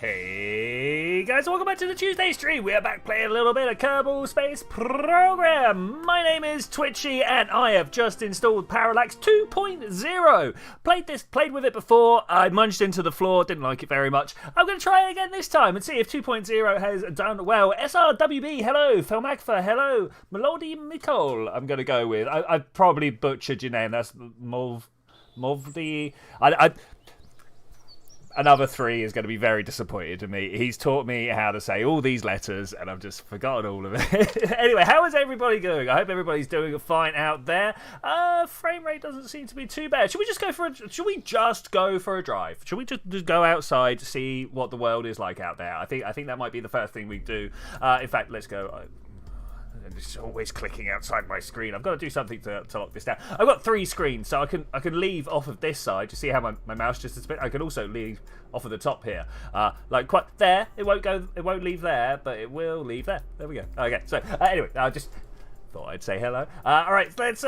Hey guys, welcome back to the Tuesday stream. We are back playing a little bit of Kerbal Space Program. My name is Twitchi and I have just installed Parallax 2.0. Played with it before. I munched into the floor, didn't like it very much. I'm going to try it again this time and see if 2.0 has done well. SRWB, hello. Felmagfa, hello. Melody Mikol, I'm going to go with. I probably butchered your name. That's Movdi. Another 3 is going to be very disappointed in me. He's taught me how to say all these letters, and I've just forgotten all of it. Anyway, how is everybody going? I hope everybody's doing fine out there. Frame rate doesn't seem to be too bad. Should we just go for a drive? Should we just go outside to see what the world is like out there? I think that might be the first thing we do. In fact, let's go. It's always clicking outside my screen. I've got to do something to lock this down. I've got 3 screens, so I can leave off of this side. You see how my mouse just is a bit. I can also leave off of the top here, like quite there. It won't leave there, but it will leave there. There we go. Okay. So anyway, I just thought I'd say hello. All right, let's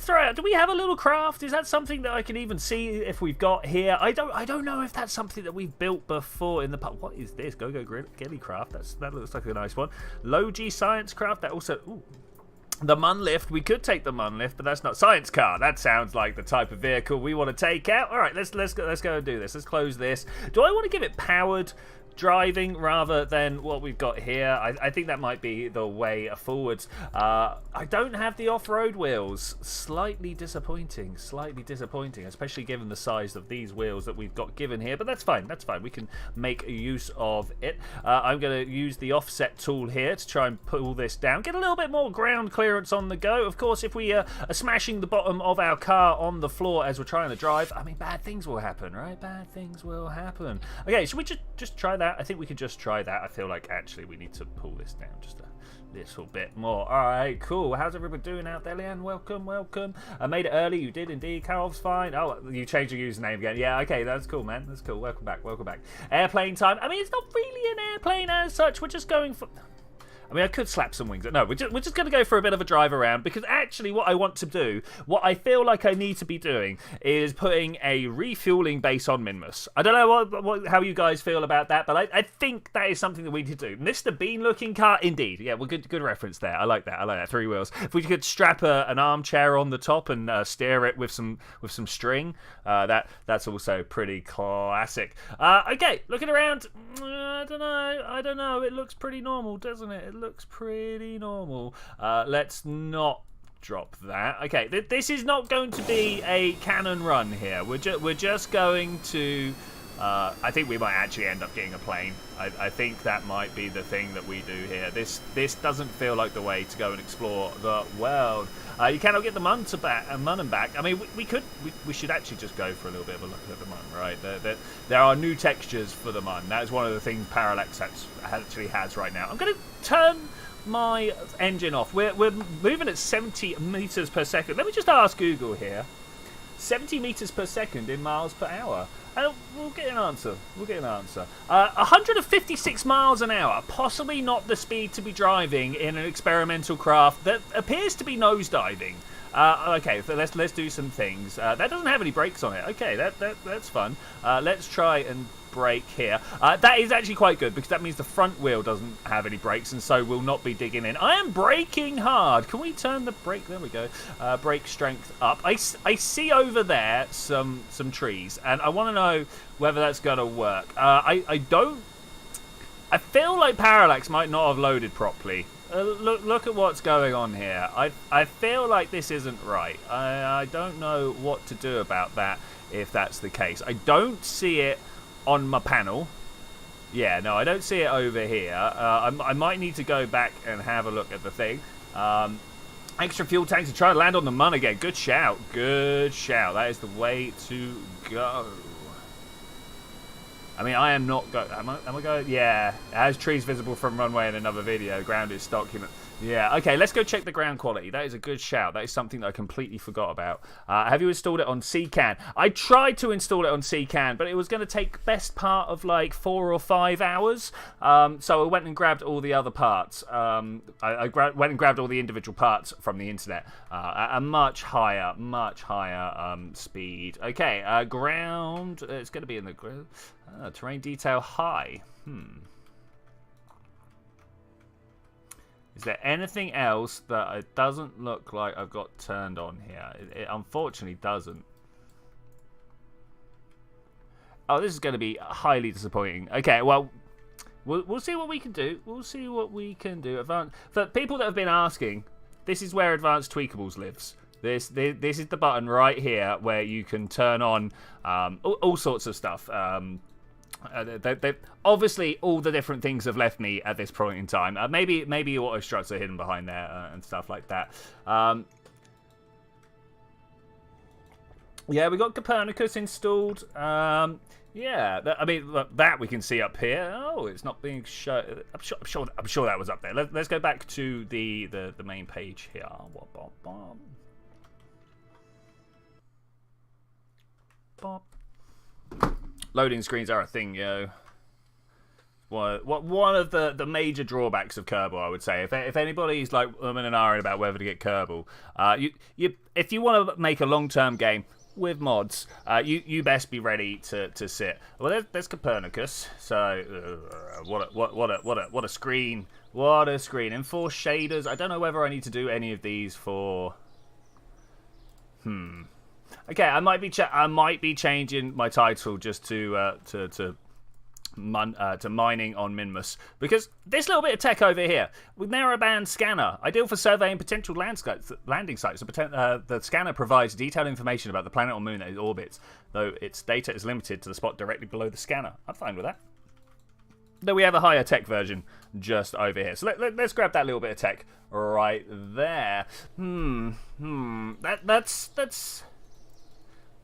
throw out. Do we have a little craft? Is that something that I can even see if we've got here? I don't know if that's something that we've built before in the past. What is this? Go Gilly craft. That looks like a nice one. Logi science craft. That also. Ooh. The Mun lift. We could take the Mun lift, but that's not science car. That sounds like the type of vehicle we want to take out. All right, let's go and do this. Let's close this. Do I want to give it powered driving rather than what we've got here? I think that might be the way forwards. I don't have the off-road wheels. Slightly disappointing, especially given the size of these wheels that we've got given here, but that's fine. We can make use of it. I'm going to use the offset tool here to try and pull this down, get a little bit more ground clearance on the go. Of course, if we are smashing the bottom of our car on the floor as we're trying to drive, I mean, bad things will happen, right? Bad things will happen. Okay, should we just try that? I think we can just try that. I feel like actually we need to pull this down just a little bit more. All right, cool. How's everybody doing out there, Leanne? Welcome. I made it early. You did indeed. Carol's fine. Oh, you changed your username again. Yeah, okay, that's cool, man. That's cool. Welcome back. Airplane time. I mean, it's not really an airplane as such. We're just going for... I mean, I could slap some wings. No, we're just going to go for a bit of a drive around, because actually what I want to do, what I feel like I need to be doing, is putting a refueling base on Minmus. I don't know how you guys feel about that, but I think that is something that we need to do. Mr. Bean looking car, indeed. Yeah, well, good reference there. I like that. 3 wheels. If we could strap an armchair on the top and steer it with some string, that's also pretty classic. Okay, looking around. I don't know. It looks pretty normal, doesn't it? It looks pretty normal. Let's not drop that. Okay, this is not going to be a cannon run here. We're just going to... I think we might actually end up getting a plane. I think that might be the thing that we do here. This doesn't feel like the way to go and explore the world. You cannot get the Mun back. I mean, we should actually just go for a little bit of a look at the Mun, right? There are new textures for the Mun. That is one of the things Parallax actually has right now. I'm going to turn my engine off. We're moving at 70 meters per second. Let me just ask Google here. 70 meters per second in miles per hour. And we'll get an answer. 156 miles an hour. Possibly not the speed to be driving in an experimental craft that appears to be nosediving. Okay, so let's do some things. That doesn't have any brakes on it. Okay, that's fun. Let's try and brake here. That is actually quite good, because that means the front wheel doesn't have any brakes and so will not be digging in. I am braking hard. Can we turn the brake? There we go. Brake strength up. I see over there some trees, and I want to know whether that's going to work. I feel like Parallax might not have loaded properly. Look at what's going on here. I feel like this isn't right. I don't know what to do about that if that's the case. I don't see it on my panel. Yeah, no, I don't see it over here. I might need to go back and have a look at the thing. Extra fuel tanks to try to land on the Mun again. Good shout. That is the way to go. I mean, I am not going... Am I going... Yeah. It has trees visible from runway in another video. Ground is stock. Yeah, okay, let's go check the ground quality. That is a good shout. That is something that I completely forgot about. Have you installed it on CCAN? I tried to install it on CCAN, but it was going to take best part of like 4 or 5 hours. So I went and grabbed all the other parts. I went and grabbed all the individual parts from the internet at a much higher speed. Okay, ground. It's going to be in the terrain detail high. Is there anything else that it doesn't look like I've got turned on here? It unfortunately doesn't. Oh, this is going to be highly disappointing. Okay, well, we'll see what we can do. We'll see what we can do. For people that have been asking, this is where Advanced Tweakables lives. This is the button right here where you can turn on all sorts of stuff. Obviously, all the different things have left me at this point in time. Maybe auto struts are hidden behind there and stuff like that. Yeah, we got Copernicus installed. Yeah, I mean that we can see up here. Oh, it's not being shown. I'm sure that was up there. Let's go back to the main page here. Bop. Loading screens are a thing, yo. One of the major drawbacks of Kerbal, I would say. If anybody's like in an iron about whether to get Kerbal, if you want to make a long-term game with mods, you best be ready to sit. Well, there's Copernicus. So what a screen! What a screen! Enforced shaders. I don't know whether I need to do any of these for. Okay, I might be changing my title just to mining on Minmus, because this little bit of tech over here with narrowband scanner, ideal for surveying potential landing sites. The scanner provides detailed information about the planet or moon that it orbits, though its data is limited to the spot directly below the scanner. I'm fine with that. Though we have a higher tech version just over here, so let's grab that little bit of tech right there. That's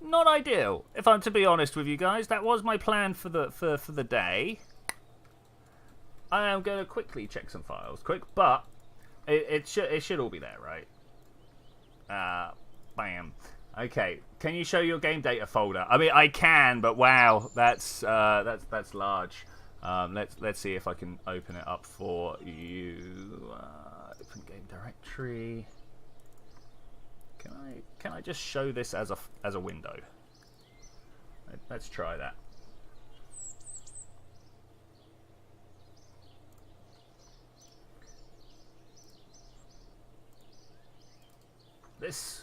not ideal, if I'm to be honest with you guys. That was my plan for the day. I am going to quickly check some files, but it should all be there, right? Bam. Okay, can you show your game data folder? I mean, I can, but wow, that's large. Let's see if I can open it up for you. Open game directory. Can I just show this as a window? Let's try that. This.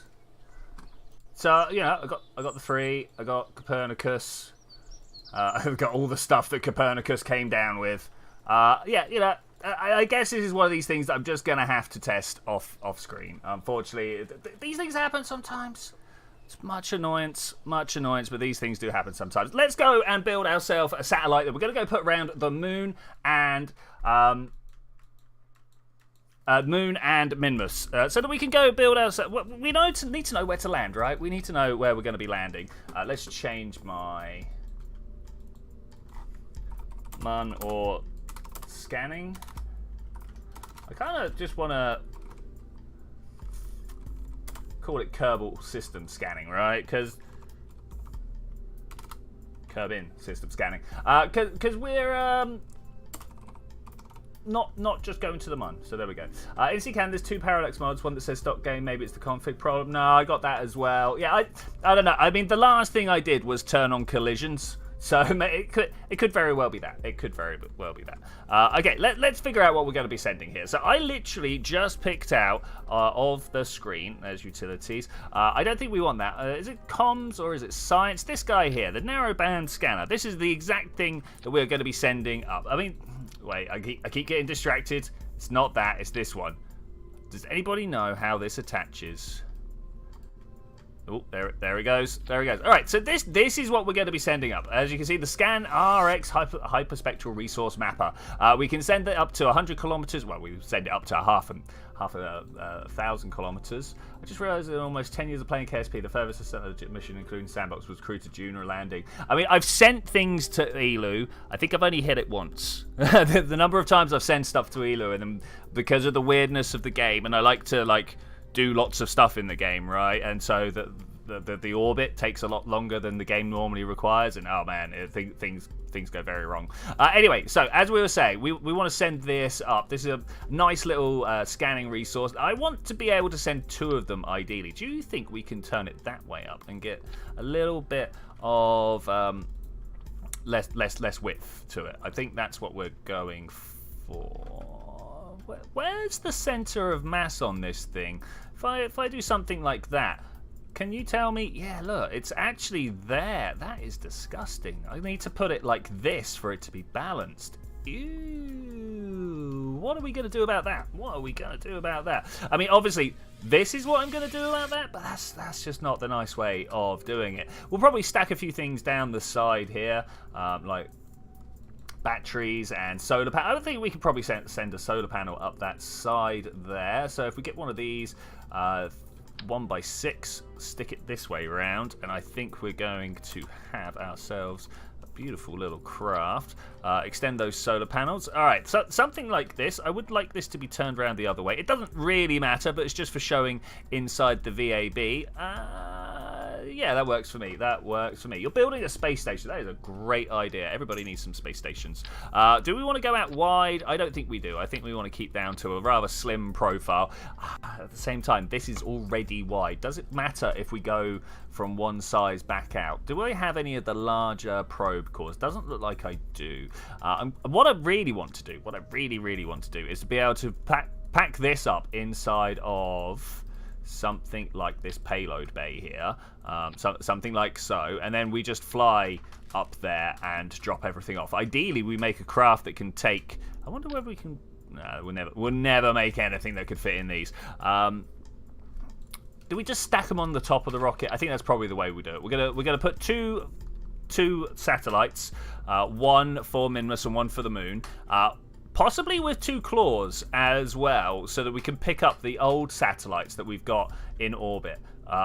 So I got the 3. I got Copernicus. I've got all the stuff that Copernicus came down with. Yeah, I guess this is one of these things that I'm just going to have to test off screen. Unfortunately, these things happen sometimes. It's much annoyance, but these things do happen sometimes. Let's go and build ourselves a satellite that we're going to go put around the moon and Minmus, so that we can go build ourselves. We need to know where to land, right? We need to know where we're going to be landing. Let's change my mun or scanning. I kind of just want to call it Kerbal system scanning, right? Because Kerbin system scanning. Because we're not just going to the mun. So there we go. In CCAN, there's 2 parallax mods. One that says stock game. Maybe it's the config problem. No, I got that as well. Yeah, I don't know. I mean, the last thing I did was turn on collisions. So it could very well be that. It could very well be that. Okay, let's figure out what we're going to be sending here. So I literally just picked out of the screen. There's utilities. I don't think we want that. Is it comms or is it science? This guy here, the narrowband scanner. This is the exact thing that we're going to be sending up. I mean, wait, I keep getting distracted. It's not that. It's this one. Does anybody know how this attaches Oh, there he goes. There he goes. All right, so this is what we're going to be sending up. As you can see, the Scan RX Hyperspectral Resource Mapper. We can send it up to 100 kilometers. Well, we send it up to half a thousand kilometers. I just realized in almost 10 years of playing KSP, the furthest I sent a legit mission, including Sandbox, was crew to Juno landing. I mean, I've sent things to Elu. I think I've only hit it once. The number of times I've sent stuff to Elu, and then because of the weirdness of the game, and I like to do lots of stuff in the game, right? And so the orbit takes a lot longer than the game normally requires, and oh man, things go very wrong. Anyway, so as we were saying, we want to send this up. This is a nice little scanning resource. I want to be able to send 2 of them ideally. Do you think we can turn it that way up and get a little bit of less width to it? I think that's what we're going for. Where's the center of mass on this thing? If I do something like that, can you tell me? Yeah, look, it's actually there. That is disgusting. I need to put it like this for it to be balanced. Ew. What are we going to do about that? What are we going to do about that? I mean, obviously, this is what I'm going to do about that, but that's just not the nice way of doing it. We'll probably stack a few things down the side here, like batteries and solar panel. I don't think we could probably send a solar panel up that side there. So if we get one of these 1x6, stick it this way round, and I think we're going to have ourselves a beautiful little craft. Extend those solar panels. All right, so something like this. I would like this to be turned around the other way. It doesn't really matter, but it's just for showing inside the VAB. Yeah, that works for me. That works for me. You're building a space station. That is a great idea. Everybody needs some space stations. Do we want to go out wide? I don't think we do. I think we want to keep down to a rather slim profile. At the same time, this is already wide. Does it matter if we go from one size back out? Do I have any of the larger probe cores? Doesn't look like I do. What I really want to do, what I really want to do, is to be able to pack this up inside of something like this payload bay here, something like so, and then we just fly up there and drop everything off. Ideally, we make a craft that can take. I wonder whether we can. No, we'll never make anything that could fit in these. Do we just stack them on the top of the rocket? I think that's probably the way we do it. We're gonna put two satellites, one for Minmus and one for the moon. Possibly with 2 claws as well, so that we can pick up the old satellites that we've got in orbit.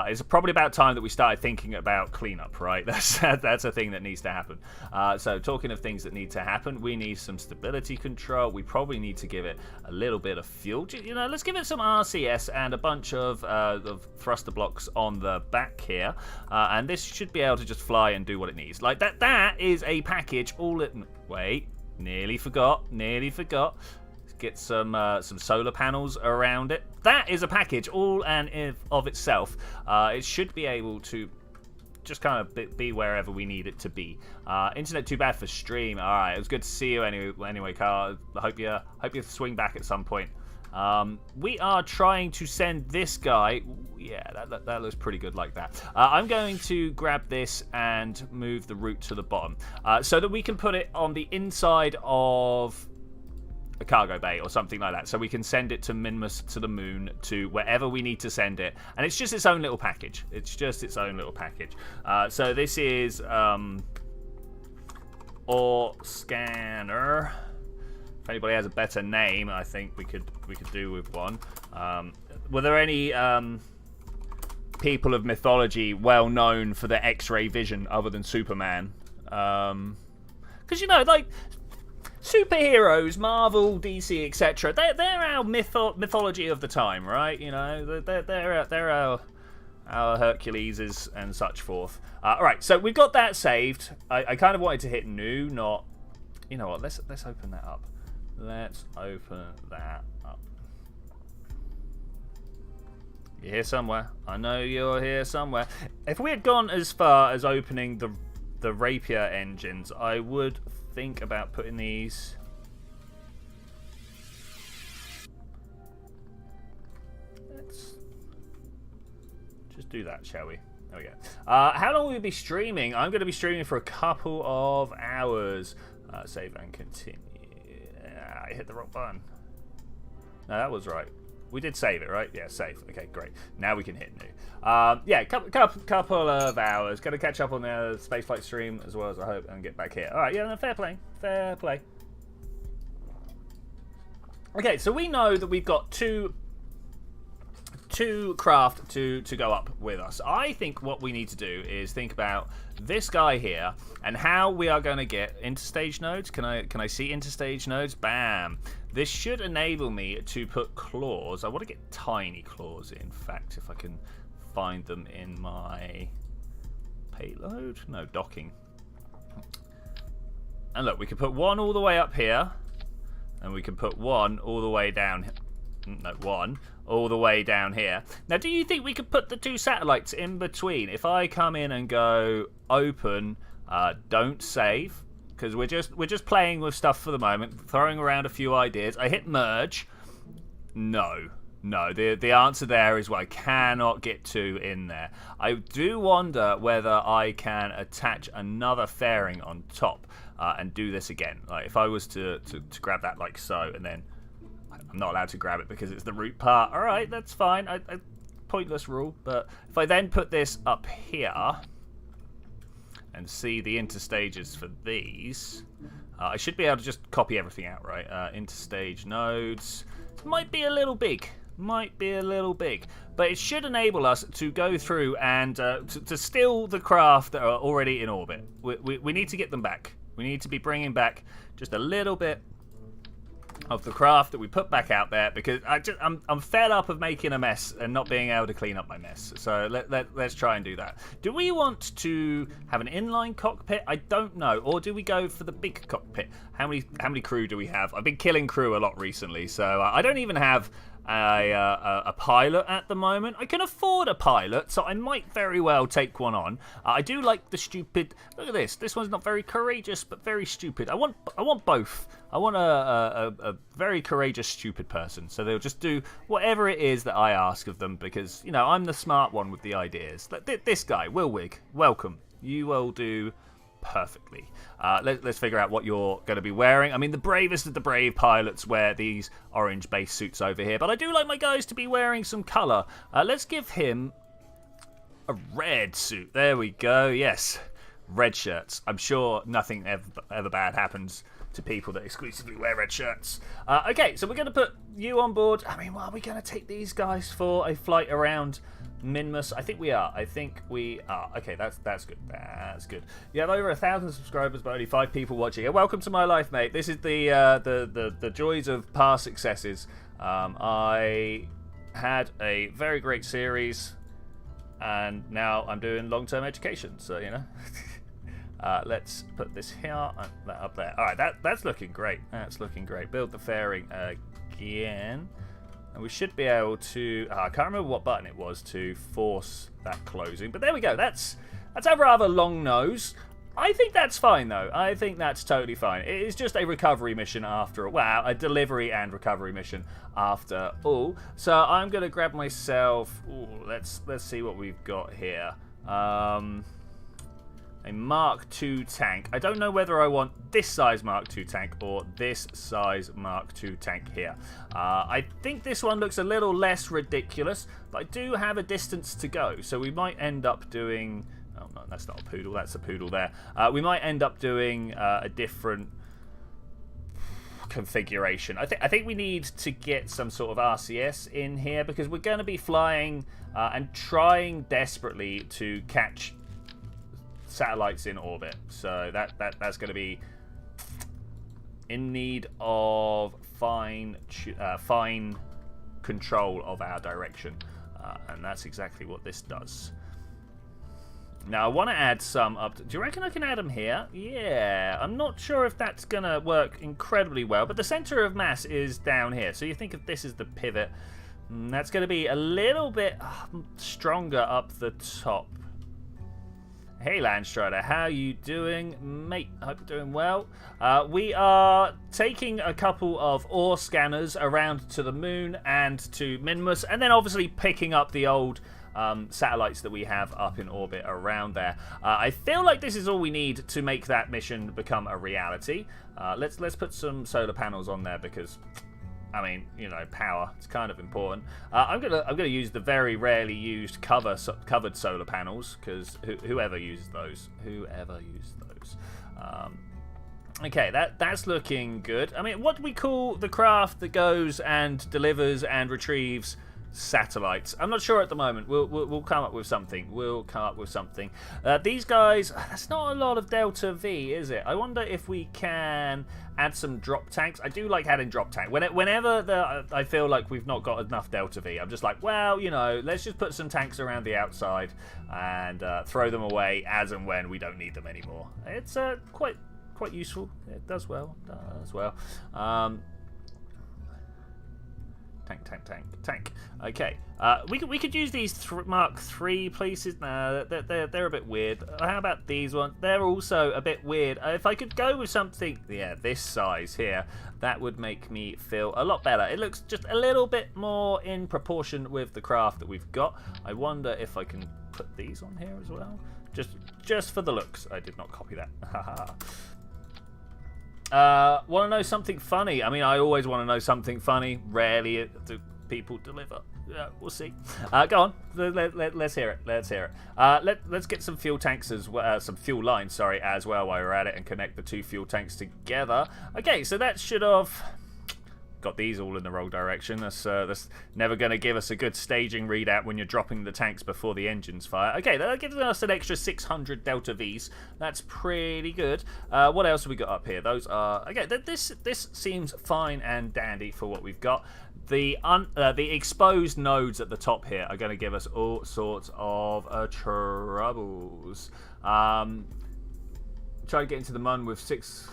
It's probably about time that we started thinking about cleanup, right? That's a thing that needs to happen. So talking of things that need to happen, we need some stability control. We probably need to give it a little bit of fuel. You know, let's give it some RCS and a bunch of thruster blocks on the back here. And this should be able to just fly and do what it needs. Like that is a package all it... Wait. Nearly forgot. Let's get some solar panels around it. That is a package all and of itself. It should be able to just kind of be wherever we need it to be. Internet too bad for stream. All right, it was good to see you anyway, Carl. I hope you swing back at some point. We are trying to send this guy. Yeah, that looks pretty good like that. I'm going to grab this and move the route to the bottom so that we can put it on the inside of a cargo bay or something like that, so we can send it to Minmus, to the moon, to wherever we need to send it, and it's just its own little package. So this is or scanner. If anybody has a better name, I think we could do with one. Were there any people of mythology well known for their X-ray vision other than Superman? Because you know, like superheroes, Marvel, DC, etc. They're our mythology of the time, right? You know, they're our Herculeses and such forth. All right, so we've got that saved. I kind of wanted to hit new, not. You know what? Let's open that up. Let's open that up. You're here somewhere. I know you're here somewhere. If we had gone as far as opening the Rapier engines, I would think about putting these. Let's just do that, shall we? There we go. How long will we be streaming? I'm going to be streaming for a couple of hours. Save and continue. I hit the wrong button. No, that was right. We did save it, right? Yeah, save. Okay, great. Now we can hit new. Yeah, couple of hours. Going to catch up on the spaceflight stream as well as I hope and get back here. All right, yeah, no, fair play. Fair play. Okay, so we know that we've got two craft to go up with us. I think what we need to do is think about this guy here and how we are going to get interstage nodes. Can I see interstage nodes? Bam. This should enable me to put claws. I want to get tiny claws, in fact, if I can find them in my payload. No, docking. And look, we can put one all the way up here, and we can put one all the way down. No, one all the way down here. Now, do you think we could put the two satellites in between? If I come in and go open, don't save, because we're just playing with stuff for the moment, throwing around a few ideas. I hit merge. No. The answer there is what I cannot get to in there. I do wonder whether I can attach another fairing on top and do this again. Like if I was to grab that like so, and then I'm not allowed to grab it because it's the root part. All right, that's fine. I pointless rule. But if I then put this up here and see the interstages for these, I should be able to just copy everything out, right? Interstage nodes. It might be a little big. But it should enable us to go through and to steal the craft that are already in orbit. We need to get them back. We need to be bringing back just a little bit of the craft that we put back out there, because I'm fed up of making a mess and not being able to clean up my mess. So let's try and do that. Do we want to have an inline cockpit? I don't know. Or do we go for the big cockpit? How many crew do we have? I've been killing crew a lot recently, so I don't even have a pilot at the moment. I can afford a pilot, so I might very well take one on. I do like the stupid. Look at this. This one's not very courageous, but very stupid. I want both. I want a very courageous, stupid person. So they'll just do whatever it is that I ask of them, because you know I'm the smart one with the ideas. This guy, Willwig, welcome. You will do perfectly. Let's figure out what you're going to be wearing. I mean, the bravest of the brave pilots wear these orange base suits over here, but I do like my guys to be wearing some colour. Let's give him a red suit. There we go. Yes, red shirts. I'm sure nothing ever bad happens to people that exclusively wear red shirts. Okay, so we're going to put you on board. I mean, well, are we going to take these guys for a flight around Minmus? I think we are. Okay, that's good. That's good. You have over 1,000 subscribers, but only 5 people watching. Welcome to my life, mate. This is the joys of past successes. I had a very great series, and now I'm doing long-term education. So you know. Let's put this here and that up there. All right, that's looking great. That's looking great. Build the fairing again. And we should be able to... I can't remember what button it was to force that closing. But there we go. That's a rather long nose. I think that's fine, though. I think that's totally fine. It is just a recovery mission after... Wow, a delivery and recovery mission after all. So I'm going to grab myself... Ooh, let's see what we've got here. A Mark II tank. I don't know whether I want this size Mark II tank or this size Mark II tank here. I think this one looks a little less ridiculous, but I do have a distance to go, so we might end up doing... Oh, no, that's not a poodle. That's a poodle there. We might end up doing a different configuration. I think we need to get some sort of RCS in here, because we're going to be flying and trying desperately to catch satellites in orbit, so that's going to be in need of fine control of our direction, and that's exactly what this does. Now I want to add some up. Do you reckon I can add them here? Yeah, I'm not sure if that's going to work incredibly well, but the center of mass is down here, so you think if this is the pivot, that's going to be a little bit stronger up the top. Hey Landstrider, how you doing, mate? I hope you're doing well. We are taking a couple of ore scanners around to the moon and to Minmus, and then obviously picking up the old satellites that we have up in orbit around there. I feel like this is all we need to make that mission become a reality. Let's put some solar panels on there, because I mean, you know, power. It's kind of important. I'm gonna use the very rarely used covered solar panels, because whoever uses those, okay, that's looking good. I mean, what do we call the craft that goes and delivers and retrieves satellites? I'm not sure at the moment. We'll come up with something. These guys, that's not a lot of Delta V, is it? I wonder if we can add some drop tanks. I do like adding drop tank. Whenever I feel like we've not got enough Delta V, I'm just like, well, you know, let's just put some tanks around the outside and throw them away as and when we don't need them anymore. It's quite useful. It does well. Tank. Okay. We could use these Mark III pieces. Nah, they're a bit weird. How about these ones? They're also a bit weird. If I could go with something, yeah, this size here, that would make me feel a lot better. It looks just a little bit more in proportion with the craft that we've got. I wonder if I can put these on here as well. Just for the looks. I did not copy that. Want to know something funny? I mean, I always want to know something funny. Rarely do people deliver. We'll see. Go on. Let's hear it. Let's get some fuel tanks as well, some fuel lines, sorry, as well while we're at it, and connect the two fuel tanks together. Okay, so that should have got these all in the wrong direction. That's never going to give us a good staging readout when you're dropping the tanks before the engines fire. Okay, that gives us an extra 600 Delta Vs. That's pretty good. What else have we got up here? Those are... Okay, this seems fine and dandy for what we've got. The exposed nodes at the top here are going to give us all sorts of troubles. Try to get into the mun with 6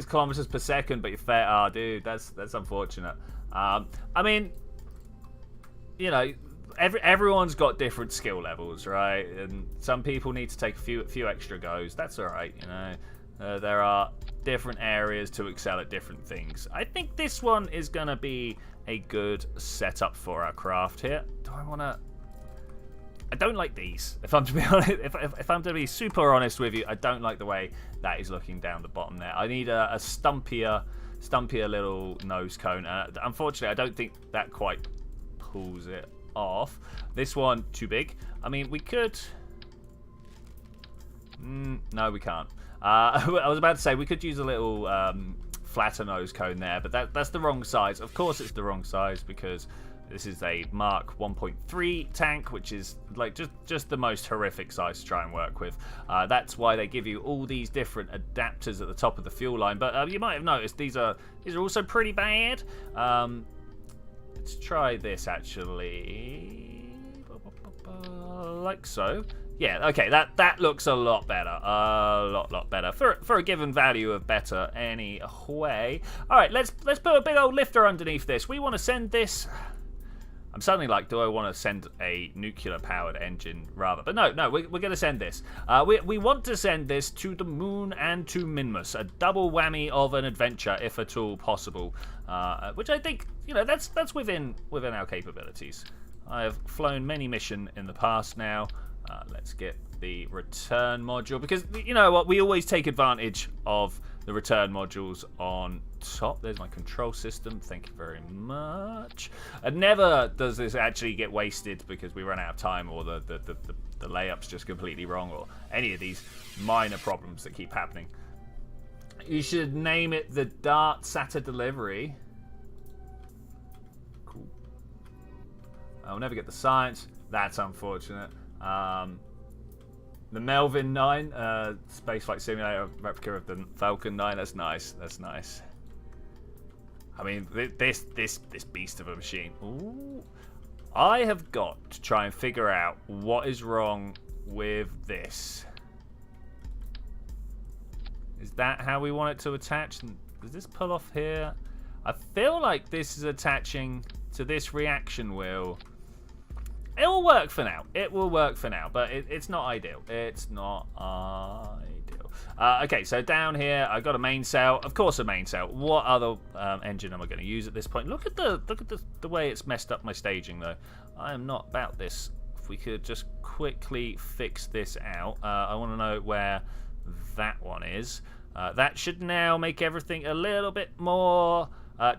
kilometers per second, but you're fair. Oh, dude, that's unfortunate. I mean, you know, everyone's got different skill levels, right? And some people need to take a few extra goes. That's all right, you know. There are different areas to excel at different things. I think this one is gonna be a good setup for our craft here. Do I want to? I don't like these. If I'm to be honest, if I'm to be super honest with you, I don't like the way that is looking down the bottom there. I need a stumpier little nose cone. Unfortunately, I don't think that quite pulls it off. This one too big. I mean, we could. No, we can't. I was about to say we could use a little flatter nose cone there, but that's the wrong size. Of course, it's the wrong size because this is a Mark 1.3 tank, which is like just the most horrific size to try and work with. That's why they give you all these different adapters at the top of the fuel line. But you might have noticed these are also pretty bad. Let's try this actually, like so. Yeah, okay, that looks a lot better, a lot better for a given value of better anyway. All right, let's put a big old lifter underneath this. We want to send this. I'm suddenly like, do I want to send a nuclear-powered engine rather? But no, we're going to send this. We want to send this to the moon and to Minmus, a double whammy of an adventure, if at all possible. Which I think, you know, that's within our capabilities. I have flown many missions in the past now. Let's get the return module, because you know what, we always take advantage of the return modules on top. There's my control system, thank you very much. And never does this actually get wasted because we run out of time, or the layup's just completely wrong, or any of these minor problems that keep happening. You should name it the Dart SATA delivery. Cool. I'll never get the science. That's unfortunate. The Melvin 9, spaceflight simulator replica of the Falcon 9. That's nice. That's nice. I mean, this beast of a machine. Ooh. I have got to try and figure out what is wrong with this. Is that how we want it to attach? Does this pull off here? I feel like this is attaching to this reaction wheel. It will work for now. It will work for now, but it's not ideal. It's not ideal. Okay, so down here, I've got a main sail. Of course, a main sail. What other engine am I going to use at this point? Look at the way it's messed up my staging, though. I am not about this. If we could just quickly fix this out. I want to know where that one is. That should now make everything a little bit more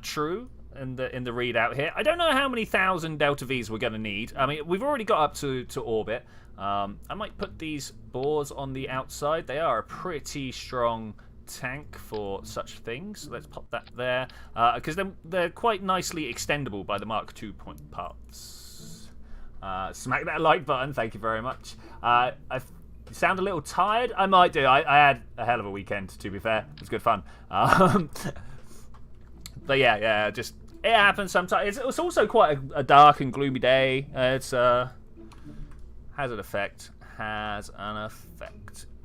true. in the readout here. I don't know how many thousand Delta Vs we're going to need. I mean, we've already got up to orbit. I might put these bores on the outside. They are a pretty strong tank for such things. Let's pop that there, because then they're quite nicely extendable by the Mark II point parts. Smack that like button, thank you very much. I sound a little tired. I might do. I had a hell of a weekend, to be fair. It was good fun. But yeah, just it happens sometimes. It's also quite a dark and gloomy day. It's has an effect.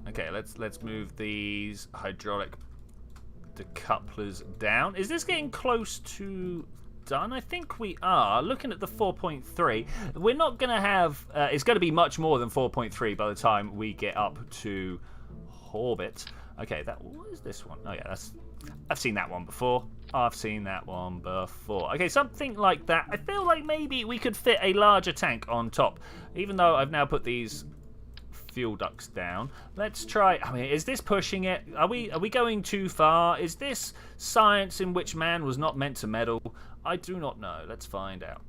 Okay, let's move these hydraulic decouplers down. Is this getting close to done? I think we are. Looking at the 4.3, we're not going to have... it's going to be much more than 4.3 by the time we get up to orbit. Okay, what is this one? Oh yeah, I've seen that one before. Okay, something like that. I feel like maybe we could fit a larger tank on top, even though I've now put these fuel ducts down. Let's try. I mean, is this pushing it? Are we going too far? Is this science in which man was not meant to meddle? I do not know. Let's find out.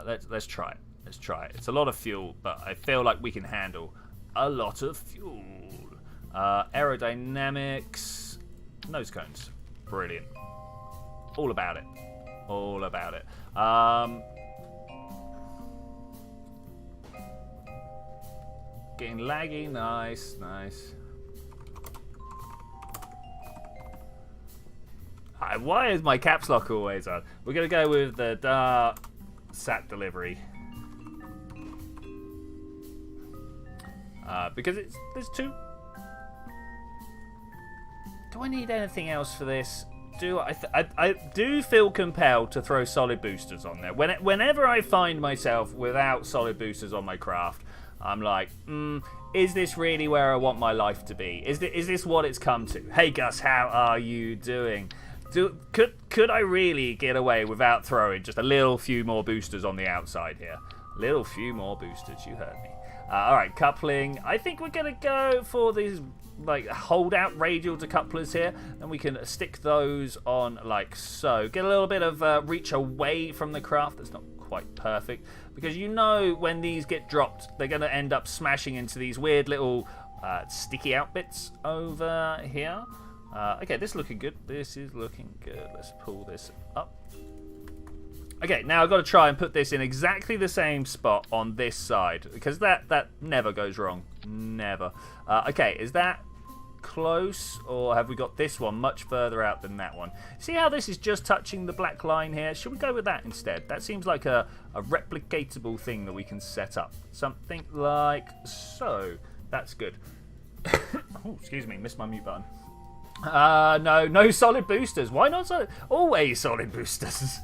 Let's try it. Let's try it. It's a lot of fuel, but I feel like we can handle a lot of fuel. Aerodynamics, nose cones, brilliant. All about it. All about it. Getting laggy. Nice. Why is my caps lock always on? We're going to go with the Dart sat delivery. Because there's two. Do I need anything else for this? I do feel compelled to throw solid boosters on there. Whenever I find myself without solid boosters on my craft, I'm like, is this really where I want my life to be? Is this what it's come to? Hey Gus, how are you doing? Could I really get away without throwing just a little few more boosters on the outside here? Little few more boosters, you heard me. Alright, coupling. I think we're going to go for these like holdout radial decouplers here, and we can stick those on like so. Get a little bit of reach away from the craft. That's not quite perfect, because you know when these get dropped, they're going to end up smashing into these weird little sticky out bits over here. Okay, this is looking good. This is looking good. Let's pull this up. Okay, now I've got to try and put this in exactly the same spot on this side, because that never goes wrong. Never. Okay, is that close, or have we got this one much further out than that one? See how this is just touching the black line here? Should we go with that instead? That seems like a replicatable thing that we can set up. Something like so. That's good. Oh, excuse me, missed my mute button. No solid boosters. Why not solid? Always solid boosters.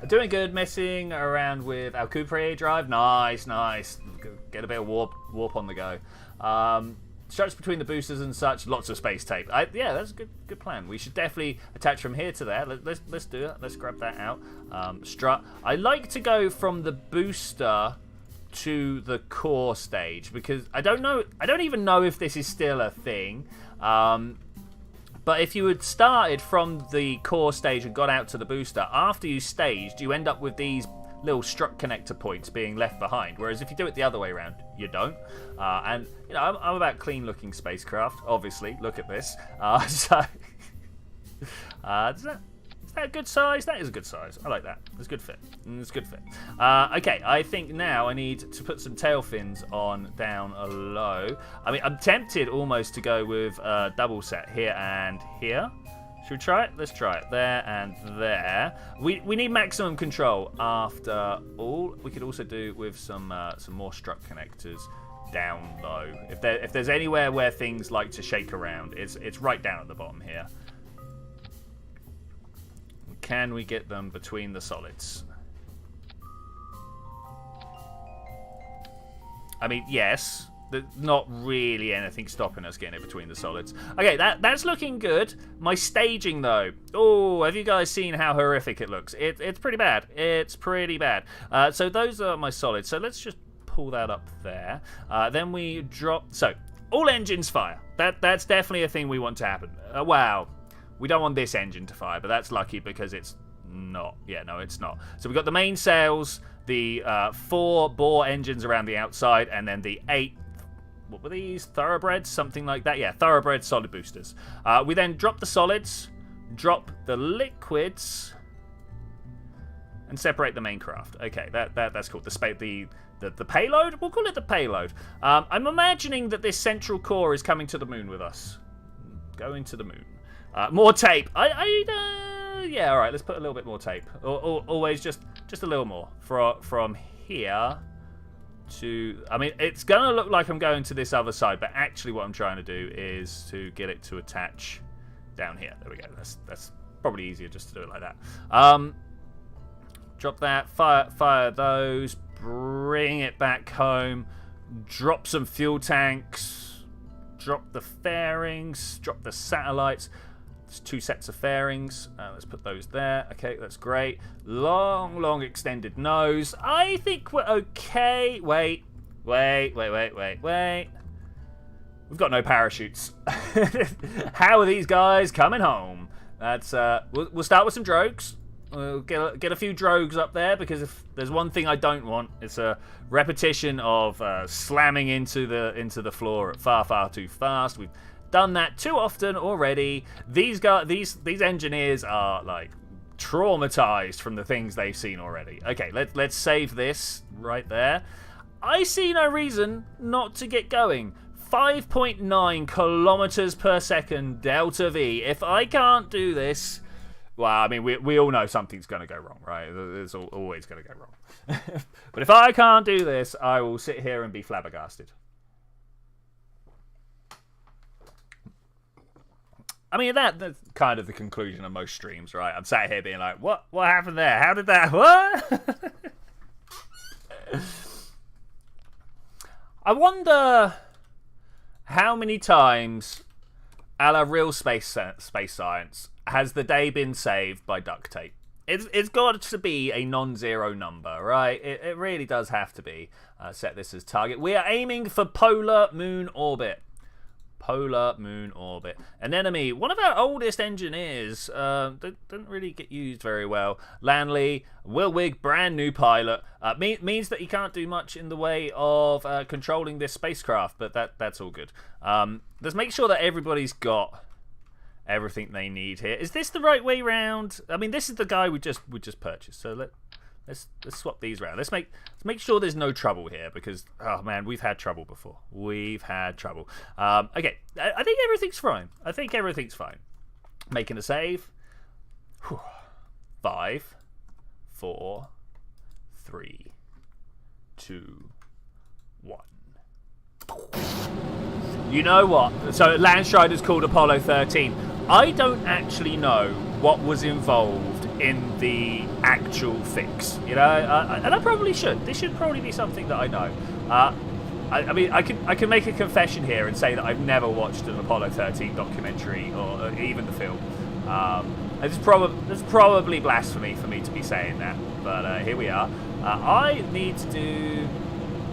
Doing good, messing around with our Coupe drive. Nice. Get a bit of warp on the go. Struts between the boosters and such. Lots of space tape. Yeah, that's a good plan. We should definitely attach from here to there. Let's do it. Let's grab that out. Strut. I like to go from the booster to the core stage, because I don't even know if this is still a thing. But if you had started from the core stage and got out to the booster, after you staged, you end up with these little strut connector points being left behind. Whereas if you do it the other way around, you don't. And, you know, I'm about clean-looking spacecraft, obviously. Look at this. Is that a good size? That is a good size. I like that. It's a good fit. Okay, I think now I need to put some tail fins on down low. I mean, I'm tempted almost to go with a double set here and here. Should we try it? Let's try it. There and there. We need maximum control after all. We could also do with some more strut connectors down low. If there's anywhere where things like to shake around, it's right down at the bottom here. Can we get them between the solids? I mean, yes. There's not really anything stopping us getting it between the solids. Okay, that's looking good. My staging, though. Oh, have you guys seen how horrific it looks? It's pretty bad. It's pretty bad. So those are my solids. So let's just pull that up there. Then we drop... So, all engines fire. That's definitely a thing we want to happen. Wow. We don't want this engine to fire, but that's lucky because it's not. Yeah, no, it's not. So we've got the main sails, the 4 bore engines around the outside, and then the 8, what were these? Thoroughbreds? Something like that. Yeah, thoroughbred solid boosters. We then drop the solids, drop the liquids, and separate the main craft. Okay, that's cool. The payload? We'll call it the payload. I'm imagining that this central core is coming to the moon with us. Going to the moon. More tape. Yeah, all right. Let's put a little bit more tape. Always just a little more from here to. I mean, it's gonna look like I'm going to this other side, but actually, what I'm trying to do is to get it to attach down here. There we go. That's probably easier just to do it like that. Drop that. Fire those. Bring it back home. Drop some fuel tanks. Drop the fairings. Drop the satellites. There's 2 sets of fairings. Let's put those there. Okay, that's great. Long extended nose. I think we're okay. Wait. We've got no parachutes. How are these guys coming home? That's we'll start with some drogues. We'll get a few drogues up there, because if there's one thing I don't want, it's a repetition of slamming into the floor at far too fast. We've done that too often already. These engineers are like traumatized from the things they've seen already. Okay, let's save this right there. I see no reason not to get going. 5.9 kilometers per second delta V. If I can't do this, well, I mean, we all know something's going to go wrong, right? It's always going to go wrong. But if I can't do this, I will sit here and be flabbergasted. I mean, that's kind of the conclusion of most streams, right? I'm sat here being like, what happened there? How did that... What? I wonder how many times, a la real space science, has the day been saved by duct tape? It's got to be a non-zero number, right? It really does have to be. Set this as target. We are aiming for polar moon orbit. Polar moon orbit. An enemy, one of our oldest engineers, didn't really get used very well. Lanley, Will Wig, brand new pilot. Means that he can't do much in the way of controlling this spacecraft, but that's all good. Let's make sure that everybody's got everything they need here. Is this the right way round? I mean, this is the guy we just purchased. So let's swap these around. Let's make sure there's no trouble here, because oh man, we've had trouble before. We've had trouble. Okay, I think everything's fine. Making a save. 5, 4, 3, 2, 1. You know what? So Landstrider's called Apollo 13. I don't actually know what was involved in the actual fix, you know, and I probably should. This should probably be something that I know. I mean, I can make a confession here and say that I've never watched an Apollo 13 documentary or even the film. It's probably blasphemy for me to be saying that, but here we are. I need to do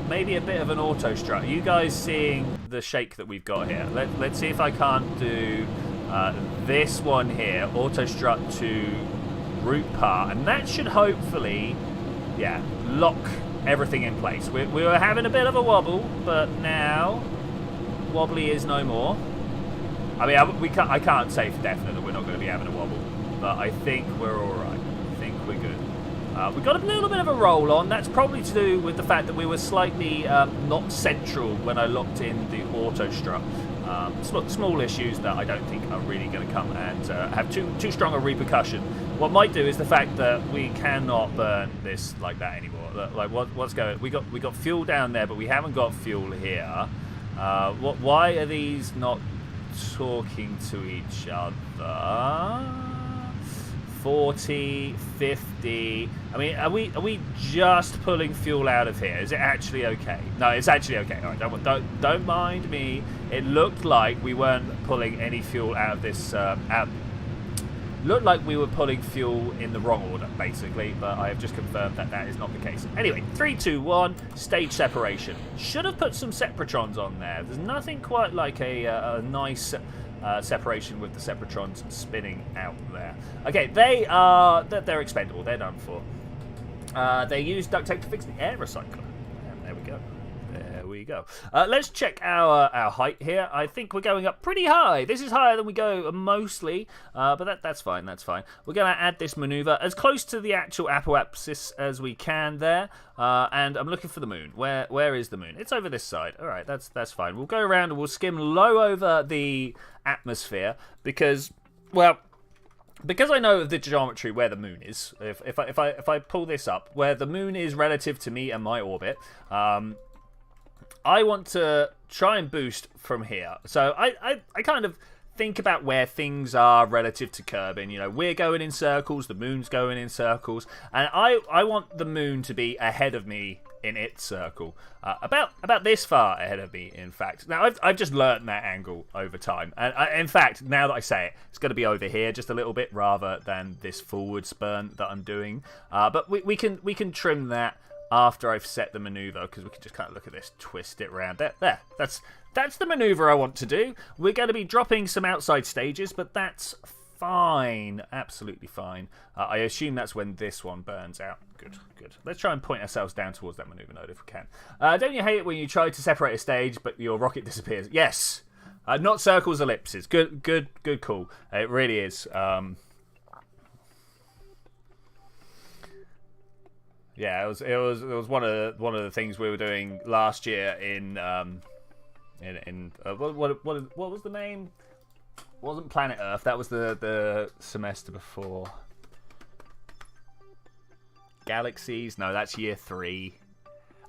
maybe a bit of an auto strut. You guys seeing the shake that we've got here? Let's see if I can't do this one here, auto strut to root part, and that should hopefully, yeah, lock everything in place. We were having a bit of a wobble, but now wobbly is no more. I mean, I can't say for definite that we're not going to be having a wobble, but I think we're all right. I think we're good. We got a little bit of a roll on. That's probably to do with the fact that we were slightly not central when I locked in the auto strut. Small issues that I don't think are really going to come and have too strong a repercussion. What might do is the fact that we cannot burn this like that anymore. Like what's going? We got fuel down there, but we haven't got fuel here. Why are these not talking to each other? 40, 50. I mean, are we just pulling fuel out of here? Is it actually okay? No, it's actually okay. All right, don't mind me. It looked like we weren't pulling any fuel out of this. Looked like we were pulling fuel in the wrong order, basically, but I have just confirmed that that is not the case. Anyway, 3, 2, 1, stage separation. Should have put some Sepratrons on there. There's nothing quite like a nice separation with the Separatrons spinning out there. Okay, they're expendable. They're done for. They use duct tape to fix the air recycler. And there we go. There we go. Let's check our height here. I think we're going up pretty high. This is higher than we go mostly, but that's fine. That's fine. We're going to add this maneuver as close to the actual apoapsis as we can there. And I'm looking for the moon. Where is the moon? It's over this side. All right, that's fine. We'll go around and we'll skim low over the atmosphere because, well, because I know of the geometry where the moon is. If I pull this up, where the moon is relative to me and my orbit, I want to try and boost from here. So I kind of think about where things are relative to Kerbin. You know, we're going in circles, the moon's going in circles, and I want the moon to be ahead of me in its circle, about this far ahead of me, in fact. Now I've just learnt that angle over time, and in fact, now that I say it, it's going to be over here just a little bit rather than this forward spurn that I'm doing. But we can trim that after I've set the maneuver, because we can just kind of look at this, twist it around. There. That's the maneuver I want to do. We're going to be dropping some outside stages, but that's fine. Absolutely fine. I assume that's when this one burns out. Good. Let's try and point ourselves down towards that maneuver node if we can. Don't you hate it when you try to separate a stage, but your rocket disappears? Yes. Not circles, ellipses. Good call. It really is. Yeah, it was one of the things we were doing last year in what was the name? It wasn't Planet Earth. That was the semester before. Galaxies? No, that's year 3.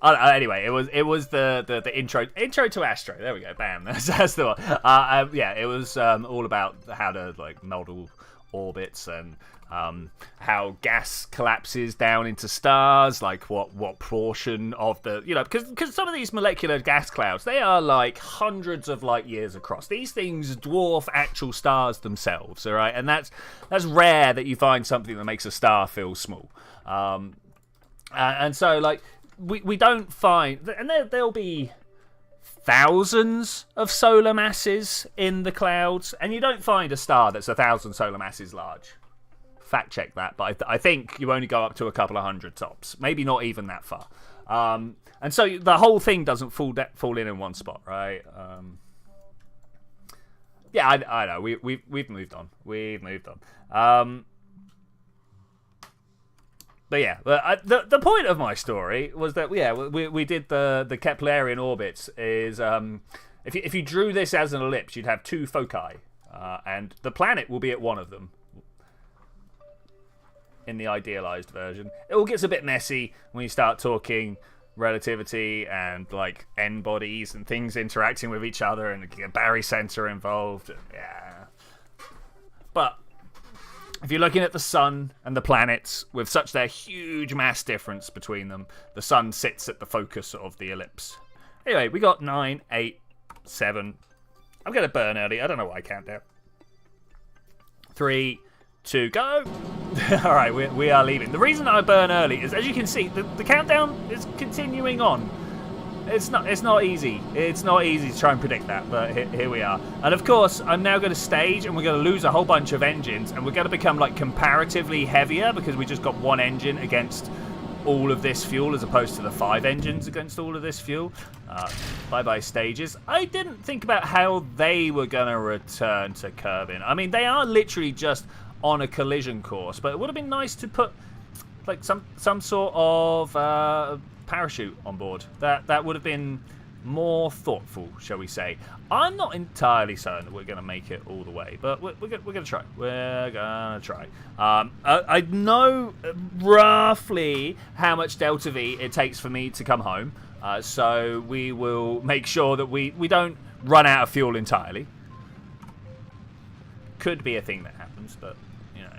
Anyway, it was the intro to Astro. There we go. Bam. That's the one. Yeah, it was all about how to like model orbits and how gas collapses down into stars, like what portion of the, you know, because some of these molecular gas clouds, they are like hundreds of light years across. These things dwarf actual stars themselves, all right, and that's rare that you find something that makes a star feel small. And so like we don't find, and there'll be thousands of solar masses in the clouds, and you don't find a star that's 1,000 solar masses large. Fact check that, but I think you only go up to a couple of hundred tops, maybe not even that far. And so the whole thing doesn't fall in one spot, right? Yeah, I know. We've moved on. We've moved on. But yeah, the point of my story was that we did the Keplerian orbits. Is if you drew this as an ellipse, you'd have 2 foci, and the planet will be at one of them. In the idealized version, it all gets a bit messy when you start talking relativity and like n bodies and things interacting with each other and a barycenter involved. Yeah, but if you're looking at the sun and the planets with such their huge mass difference between them, the sun sits at the focus of the ellipse. Anyway, we got 9, 8, 7. I'm going to burn early. I don't know why I count down. 3, 2, go. All right, we are leaving. The reason I burn early is, as you can see, the countdown is continuing on. It's not easy. It's not easy to try and predict that, but here we are. And of course, I'm now going to stage, and we're going to lose a whole bunch of engines, and we're going to become like comparatively heavier because we just got 1 engine against all of this fuel, as opposed to the 5 engines against all of this fuel. Bye-bye stages. I didn't think about how they were going to return to Kerbin. I mean, they are literally just on a collision course, but it would have been nice to put like some sort of parachute on board. That would have been more thoughtful, shall we say. I'm not entirely certain that we're going to make it all the way, but we're going to try. We're going to try. I know roughly how much Delta V it takes for me to come home, so we will make sure that we don't run out of fuel entirely. Could be a thing that happens, but you know,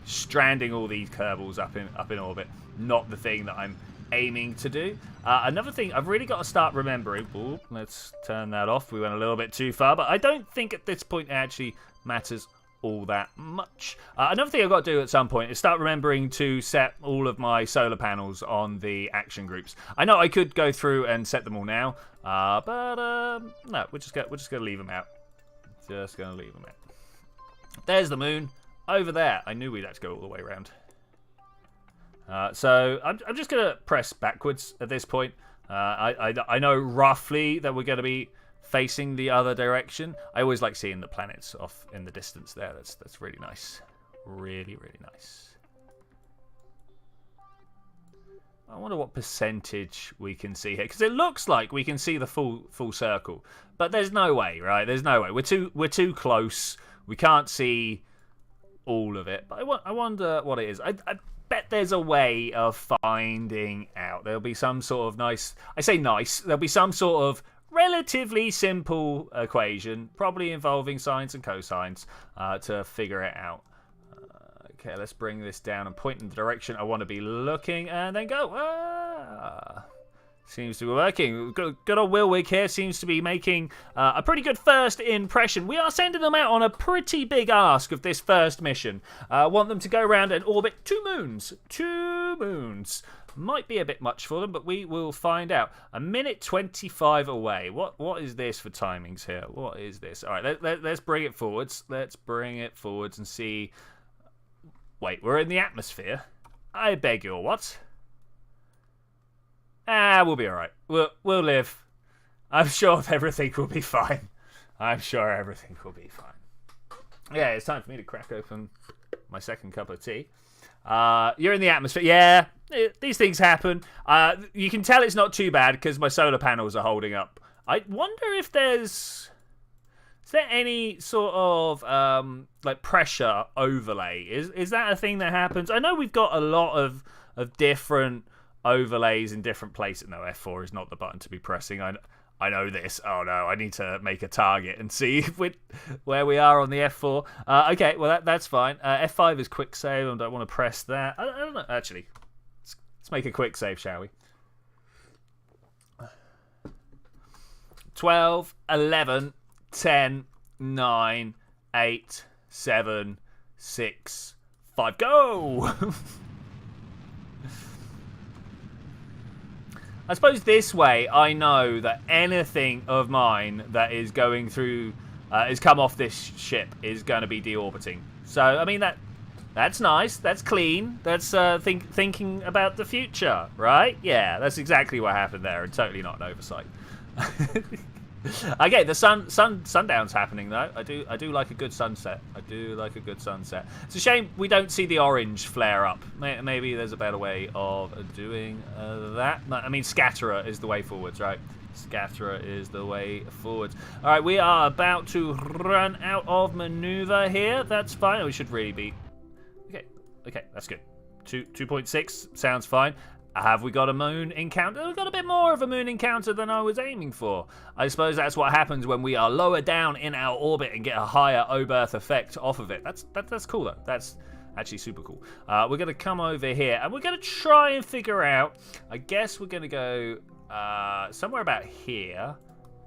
stranding all these Kerbals up in orbit, not the thing that I'm aiming to do. Another thing I've really got to start remembering. Ooh, let's turn that off. We went a little bit too far, but I don't think at this point it actually matters all that much. Another thing I've got to do at some point is start remembering to set all of my solar panels on the action groups. I know I could go through and set them all now, but no, we're just gonna leave them out Just going to leave them out. There's the moon. Over there. I knew we'd have to go all the way around. So I'm just going to press backwards at this point. I know roughly that we're going to be facing the other direction. I always like seeing the planets off in the distance there. That's really nice. Really, really nice. I wonder what percentage we can see here, because it looks like we can see the full circle, but there's no way, right? There's no way. We're too close. We can't see all of it. But I wonder what it is. I bet there's a way of finding out. There'll be some sort of nice. I say nice. There'll be some sort of relatively simple equation, probably involving sines and cosines, to figure it out. Okay, let's bring this down and point in the direction I want to be looking, and then go. Seems to be working. Good old Willwig here seems to be making a pretty good first impression. We are sending them out on a pretty big ask of this first mission. Want them to go around and orbit 2 moons. 2 moons. Might be a bit much for them, but we will find out. 1:25 away. What is this for timings here? What is this? All right, let's bring it forwards. Let's bring it forwards and see. Wait, we're in the atmosphere? I beg your what? We'll be alright. We'll live. I'm sure everything will be fine. I'm sure everything will be fine. Yeah, it's time for me to crack open my second cup of tea. You're in the atmosphere. Yeah, these things happen. You can tell it's not too bad because my solar panels are holding up. I wonder if there's... Is there any sort of like pressure overlay? Is that a thing that happens? I know we've got a lot of different overlays in different places. No, F4 is not the button to be pressing. I know this. Oh no, I need to make a target and see where we are on the F4. Okay, well that's fine. F5 is quick save. I don't want to press that. I don't know. Actually, let's make a quick save, shall we? 12, 11. 10, 9, 8, 7, 6, 5, go! I suppose this way I know that anything of mine that is going through, has come off this ship is going to be deorbiting. So, I mean, that's nice, that's clean, that's thinking about the future, right? Yeah, that's exactly what happened there, and totally not an oversight. Okay, the sundown's happening though. I do like a good sunset. I do like a good sunset. It's a shame we don't see the orange flare up. Maybe there's a better way of doing that. I mean, scatterer is the way forwards, right? Scatterer is the way forwards. All right, we are about to run out of maneuver here. That's fine. We should really be. Okay, that's good. 2.6 sounds fine. Have we got a moon encounter? We've got a bit more of a moon encounter than I was aiming for. I suppose that's what happens when we are lower down in our orbit and get a higher O-berth effect off of it. That's cool, though. That's actually super cool. We're going to come over here, and we're going to try and figure out... I guess we're going to go somewhere about here.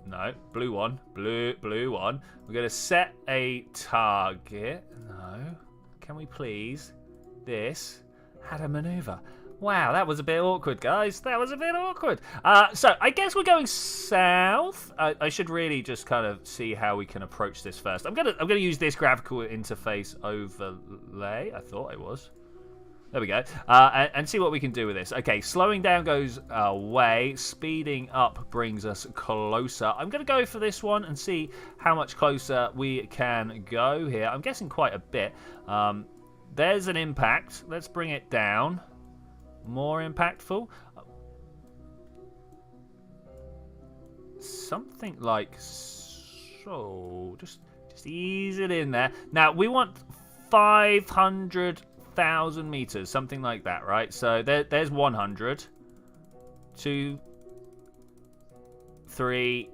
No, blue one. Blue one. We're going to set a target. No. Can we please? This. Had a maneuver. Wow, that was a bit awkward, guys. That was a bit awkward. So, I guess we're going south. I should really just kind of see how we can approach this first. I'm gonna use this graphical interface overlay. I thought it was. There we go. And see what we can do with this. Okay, slowing down goes away. Speeding up brings us closer. I'm going to go for this one and see how much closer we can go here. I'm guessing quite a bit. There's an impact. Let's bring it down. More impactful. Something like so. Just ease it in there. Now we want 500,000 meters, something like that, right? So there's 100, 2, 3,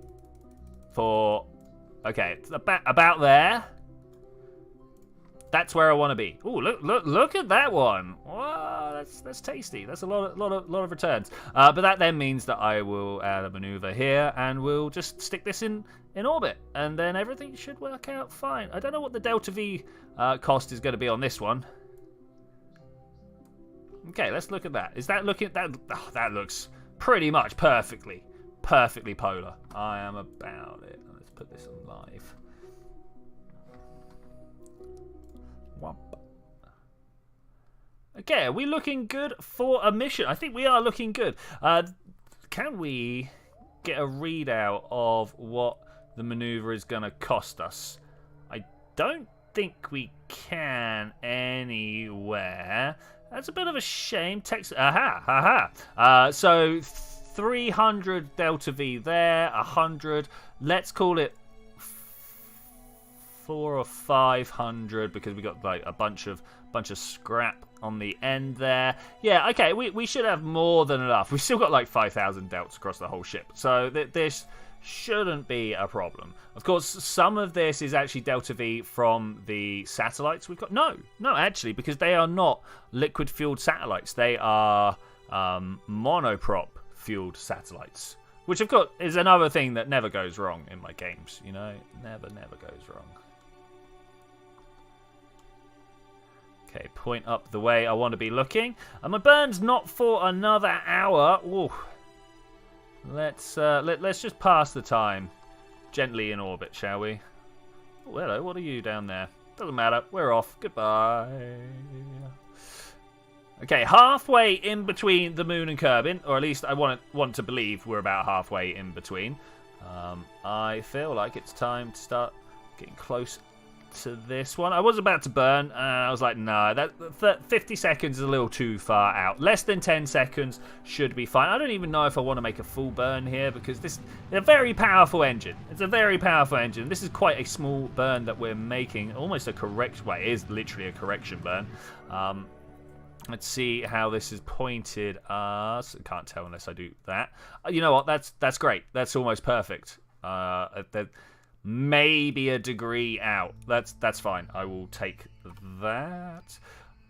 4. Okay, it's about there. That's where I want to be. Oh, look at that one. Wow, that's tasty. That's a lot of returns. But that then means that I will add a maneuver here, and we'll just stick this in orbit, and then everything should work out fine. I don't know what the delta V cost is going to be on this one. Okay, let's look at that. Is that looking that? Oh, that looks pretty much perfectly polar. I am about it. Let's put this on live. Womp. Okay, are we looking good for a mission? I think we are looking good. Can we get a readout of what the maneuver is going to cost us? I don't think we can anywhere. That's a bit of a shame. Text. So 300 Delta V there, 100. Let's call it 400 or 500 because we got like a bunch of scrap on the end there. Yeah, okay, we should have more than enough. We've still got like 5,000 delts across the whole ship, so this shouldn't be a problem. Of course, some of this is actually Delta V from the satellites we've got. No, actually, because they are not liquid-fueled satellites. They are monoprop-fueled satellites, which, of course, is another thing that never goes wrong in my games. You know, never goes wrong. Okay, point up the way I want to be looking. And my burn's not for another hour. Ooh. Let's just pass the time gently in orbit, shall we? Oh, hello, what are you down there? Doesn't matter, we're off. Goodbye. Okay, halfway in between the moon and Kerbin, or at least I want to believe we're about halfway in between. I feel like it's time to start getting close to this one. I was about to burn, and I was like, no, that 50 seconds is a little too far out. Less than 10 seconds should be fine. I don't even know if I want to make a full burn here, because this is a very powerful engine. It's a very powerful engine. This is quite a small burn that we're making, almost a correction. Well, it is literally a correction burn. Let's see how this is pointed us. I can't tell unless I do that. You know what? That's great. That's almost perfect. Maybe a degree out. That's fine. I will take that.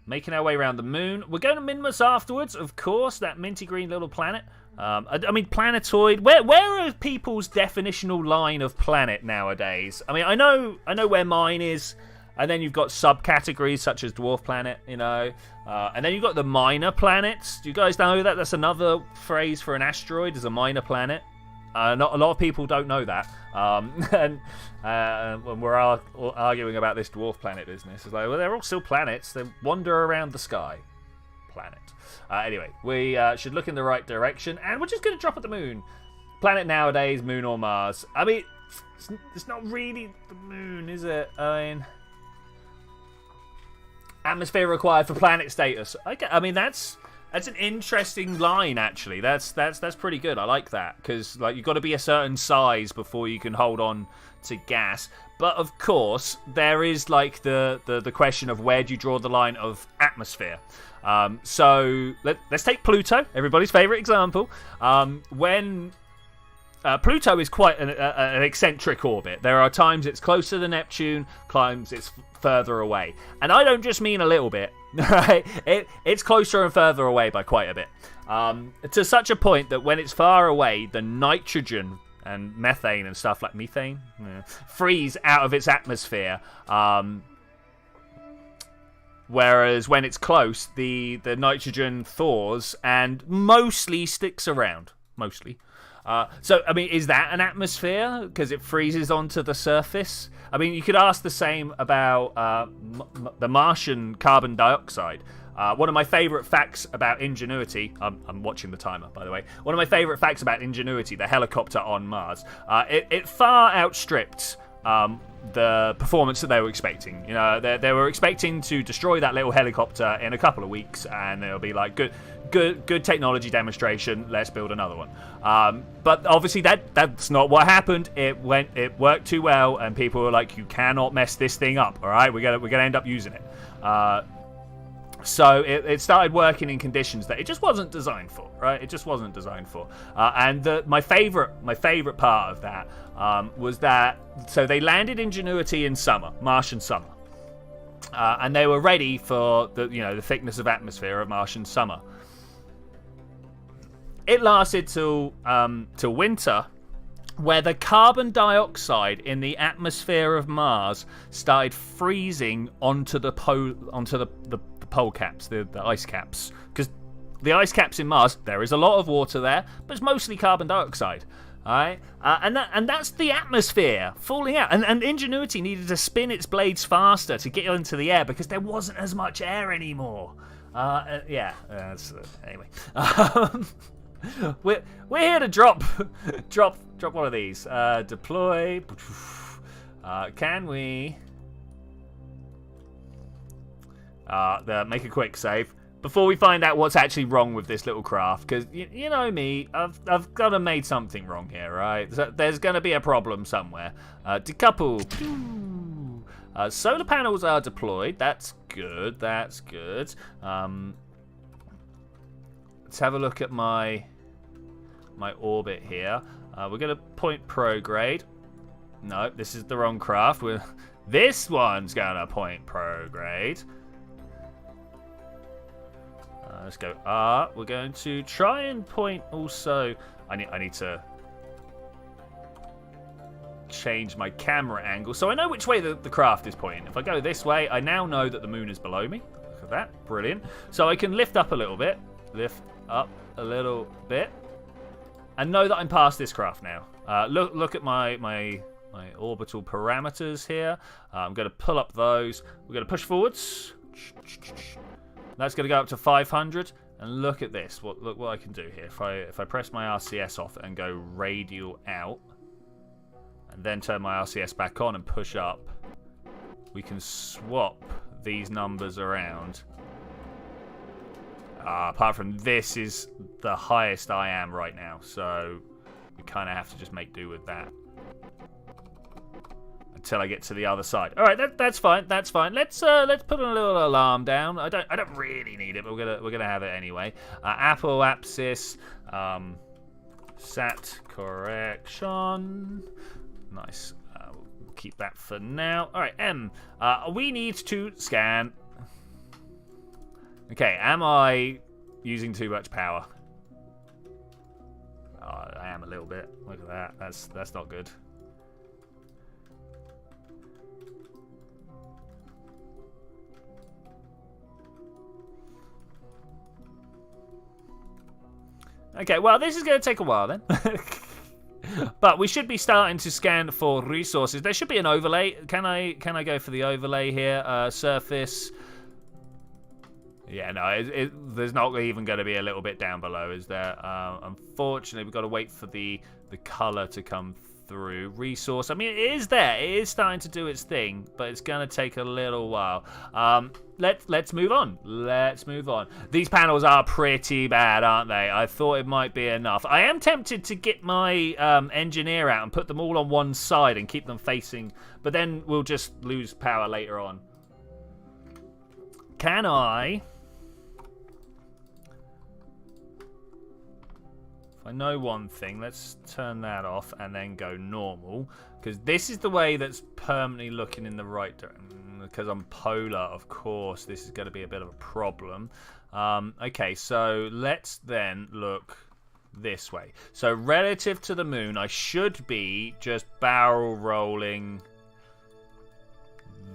Making our way around the moon. We're going to Minmus afterwards, of course. That minty green little planet. I mean, planetoid. Where are people's definitional line of planet nowadays? I mean, I know where mine is. And then you've got subcategories such as dwarf planet, you know. And then you've got the minor planets. Do you guys know that? That's another phrase for an asteroid, is a minor planet. Not a lot of people don't know that. And when we're arguing about this dwarf planet business, it's like, well, they're all still planets. They wander around the sky. Planet. Anyway, we should look in the right direction. And we're just going to drop at the moon. Planet nowadays, moon or Mars. I mean, it's not really the moon, is it? I mean, atmosphere required for planet status. Okay, I mean, that's an interesting line, actually. That's pretty good. I like that, because like, you've got to be a certain size before you can hold on to gas. But of course, there is like the question of where do you draw the line of atmosphere. So let's take Pluto, everybody's favorite example. When Pluto is quite an eccentric orbit. There are times it's closer to Neptune, times it's further away. And I don't just mean a little bit. It's closer and further away by quite a bit. To such a point that when it's far away, the nitrogen and methane and stuff like methane freeze out of its atmosphere. Whereas when it's close, the nitrogen thaws and mostly sticks around. Mostly. So, I mean, is that an atmosphere? Because it freezes onto the surface? I mean, you could ask the same about the Martian carbon dioxide. One of my favourite facts about Ingenuity... I'm watching the timer, by the way. One of my favourite facts about Ingenuity, the helicopter on Mars, it far outstripped the performance that they were expecting. You know, they were expecting to destroy that little helicopter in a couple of weeks, and it'll be like, good technology demonstration, let's build another one. But obviously that's not what happened. It worked too well, and people were like, you cannot mess this thing up, all right? We're gonna end up using it. So it started working in conditions that it just wasn't designed for, right? It just wasn't designed for. And my favorite part of that was that, so they landed Ingenuity in summer, Martian summer, and they were ready for the thickness of atmosphere of Martian summer. It lasted till winter, where the carbon dioxide in the atmosphere of Mars started freezing onto the pole caps, the ice caps, because the ice caps in Mars, there is a lot of water there, but it's mostly carbon dioxide. Alright, and that's the atmosphere falling out. And Ingenuity needed to spin its blades faster to get into the air because there wasn't as much air anymore. Anyway. We're here to drop one of these. Deploy. Can we make a quick save before we find out what's actually wrong with this little craft? Because you know me, I've got to made something wrong here, right? So there's going to be a problem somewhere. Decouple. Solar panels are deployed. That's good. That's good. Let's have a look at my orbit here. We're going to point prograde. No, this is the wrong craft. This one's going to point prograde. Let's go R. We're going to try and point also. I need to change my camera angle so I know which way the craft is pointing. If I go this way, I now know that the moon is below me. Look at that. Brilliant. So I can lift up a little bit. Lift up a little bit. And know that I'm past this craft now. Look at my orbital parameters here. I'm going to pull up those. We're going to push forwards. That's going to go up to 500. And look at this. Look what I can do here. If I press my RCS off and go radial out, and then turn my RCS back on and push up, we can swap these numbers around. Apart from this is the highest I am right now, so we kind of have to just make do with that until I get to the other side. All right, that's fine. That's fine. Let's put a little alarm down. I don't really need it, but we're gonna have it anyway. Apple Apsis, sat correction. Nice. We'll keep that for now. All right, M. We need to scan. Okay, am I using too much power? I am a little bit. Look at that. That's not good. Okay, well, this is going to take a while then. But we should be starting to scan for resources. There should be an overlay. Can I go for the overlay here? Surface. Yeah, no, there's not even going to be a little bit down below, is there? Unfortunately, we've got to wait for the color to come through. Resource. I mean, it is there. It is starting to do its thing, but it's going to take a little while. Let's move on. Let's move on. These panels are pretty bad, aren't they? I thought it might be enough. I am tempted to get my engineer out and put them all on one side and keep them facing, but then we'll just lose power later on. Can I... I know one thing. Let's turn that off and then go normal, because this is the way that's permanently looking in the right direction. Because I'm polar, of course, this is going to be a bit of a problem. Okay, so let's then look this way. So relative to the moon, I should be just barrel rolling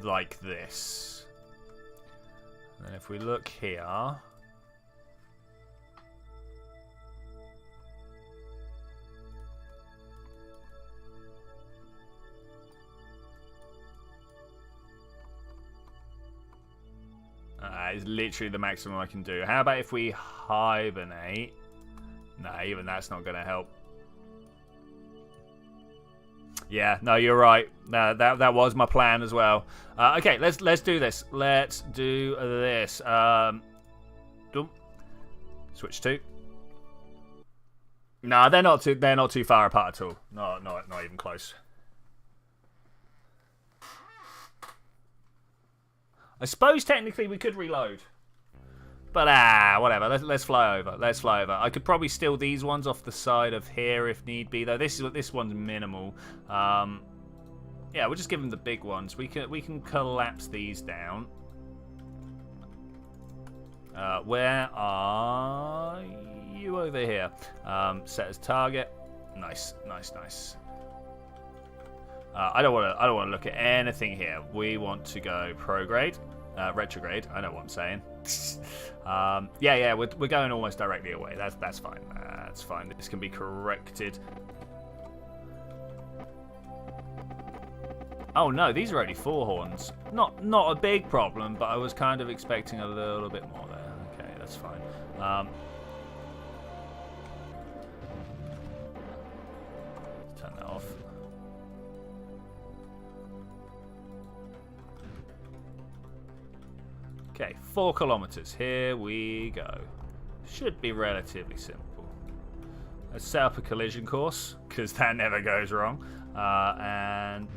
like this. And if we look here... It's literally the maximum I can do. How about if we hibernate? Nah, even that's not going to help. Yeah, no, you're right. That was my plan as well. Okay, let's do this. Let's do this. Switch to. No, they're not too far apart at all. Not even close. I suppose technically we could reload, but whatever. Let's fly over. Let's fly over. I could probably steal these ones off the side of here if need be, though. This one's minimal. Yeah, we'll just give them the big ones. We can collapse these down. Where are you over here? Set as target. Nice. I don't want to look at anything here. We want to go prograde, retrograde. I know what I'm saying. We're going almost directly away. That's fine. That's fine. This can be corrected. Oh no, these are only 4 horns. Not a big problem, but I was kind of expecting a little bit more there. Okay, that's fine. Turn that off. Okay, 4 kilometers. Here we go. Should be relatively simple. Let's set up a collision course, because that never goes wrong. And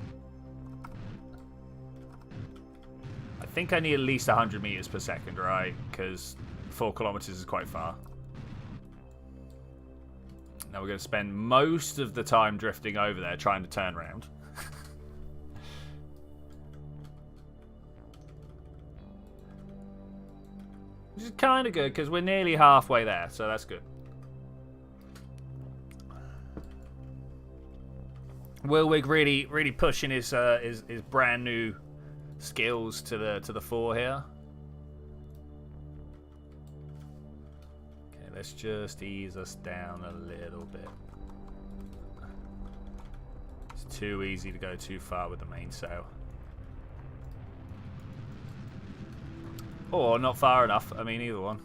I think I need at least 100 meters per second, right? Because 4 kilometers is quite far. Now we're going to spend most of the time drifting over there trying to turn around. Which is kind of good because we're nearly halfway there, so that's good. Wilwig really pushing his brand new skills to the fore here. Okay, let's just ease us down a little bit. It's too easy to go too far with the mainsail. Or not far enough. I mean, either one.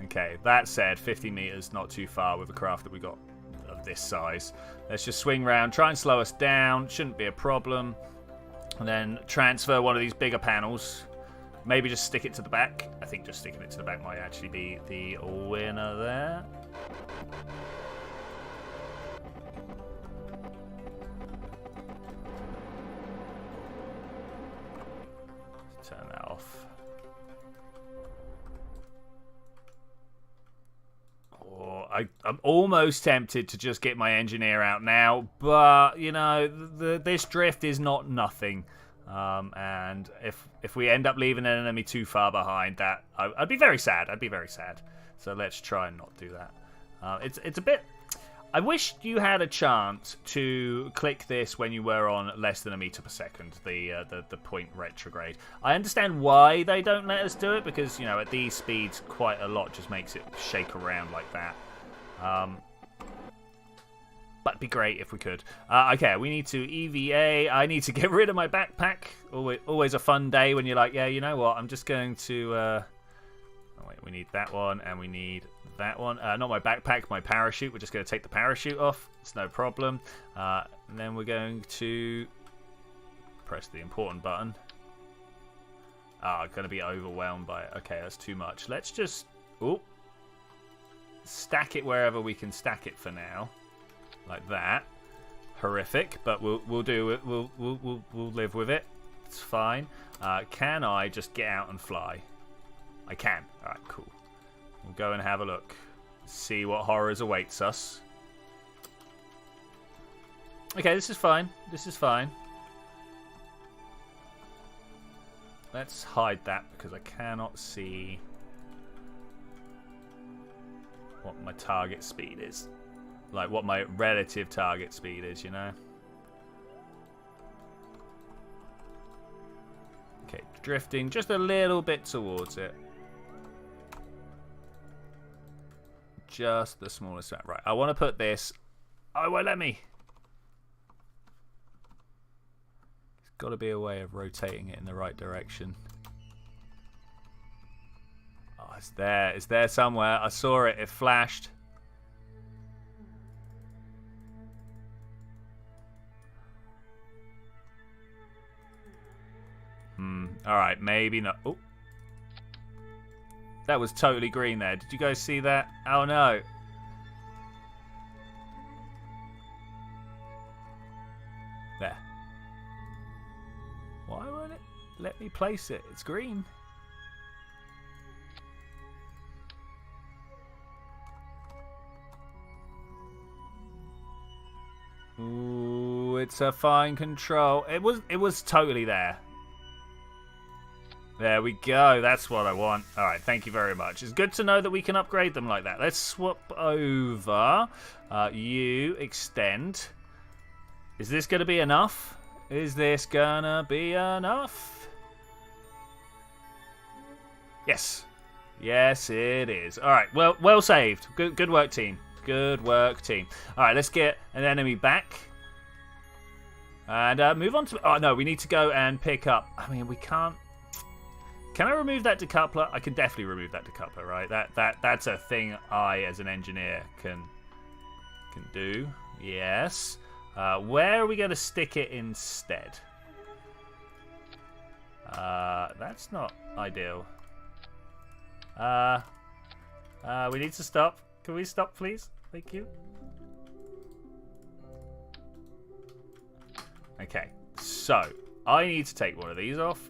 Okay, that said, 50 meters, not too far with a craft that we got of this size. Let's just swing round, try and slow us down. Shouldn't be a problem. And then transfer one of these bigger panels. Maybe just stick it to the back. I think just sticking it to the back might actually be the winner there. Turn that off. Oh, I'm almost tempted to just get my engineer out now, but you know, this drift is not nothing. And if we end up leaving an enemy too far behind, that I'd be very sad. I'd be very sad. So let's try and not do that. It's a bit. I wish you had a chance to click this when you were on less than a meter per second, the point retrograde. I understand why they don't let us do it, because, you know, at these speeds, quite a lot just makes it shake around like that. But it'd be great if we could. Okay, we need to EVA. I need to get rid of my backpack. Always a fun day when you're like, yeah, you know what, I'm just going to... Oh, wait, we need that one, and we need... that one. Not my backpack, my parachute. We're just going to take the parachute off. It's no problem. And then we're going to press the important button. I'm going to be overwhelmed by it. Okay, that's too much. Let's just stack it wherever we can stack it for now, like that. Horrific, but we'll do it. We'll live with it. It's fine. Can I just get out and fly? I can. All right, cool. We'll go and have a look. See what horrors awaits us. Okay, this is fine. This is fine. Let's hide that because I cannot see what my target speed is. Like what my relative target speed is, you know? Okay, drifting just a little bit towards it. Just the smallest amount. Right, I want to put this... Oh, it won't let me. There's got to be a way of rotating it in the right direction. Oh, it's there. It's there somewhere. I saw it. It flashed. Alright, maybe not. Oh. That was totally green there. Did you guys see that? Oh no. There. Why won't it let me place it? It's green. Ooh, it's a fine control. It was totally there. There we go. That's what I want. All right, thank you very much. It's good to know that we can upgrade them like that. Let's swap over. You extend. Is this going to be enough? Is this going to be enough? Yes. Yes, it is. All right, well saved. Good work, team. Good work, team. All right, let's get an enemy back. And move on to... Oh, no, we need to go and pick up... I mean, we can't... Can I remove that decoupler? I can definitely remove that decoupler, right? That's a thing I, as an engineer, can do. Yes. Where are we going to stick it instead? That's not ideal. We need to stop. Can we stop, please? Thank you. Okay, so I need to take one of these off,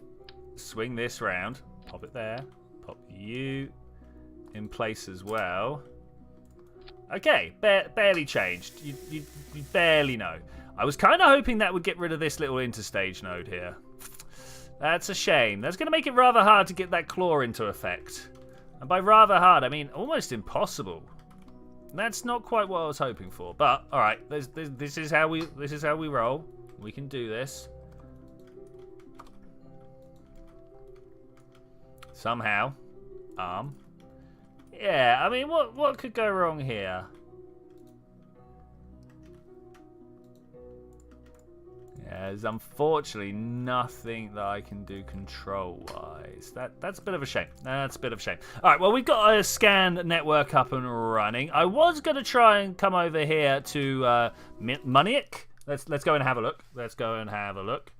swing this round, pop it there, pop you in place as well. Okay, barely changed. You barely know. I was kind of hoping that would get rid of this little interstage node here. That's a shame. That's going to make it rather hard to get that claw into effect. And by rather hard, I mean almost impossible. That's not quite what I was hoping for. But all right, this is how we roll. We can do this. Somehow. Yeah, I mean, what could go wrong here? Yeah, there's unfortunately nothing that I can do control-wise. That's a bit of a shame. That's a bit of a shame. All right, well, we've got a scan network up and running. I was going to try and come over here to Munick. Let's go and have a look. Let's go and have a look.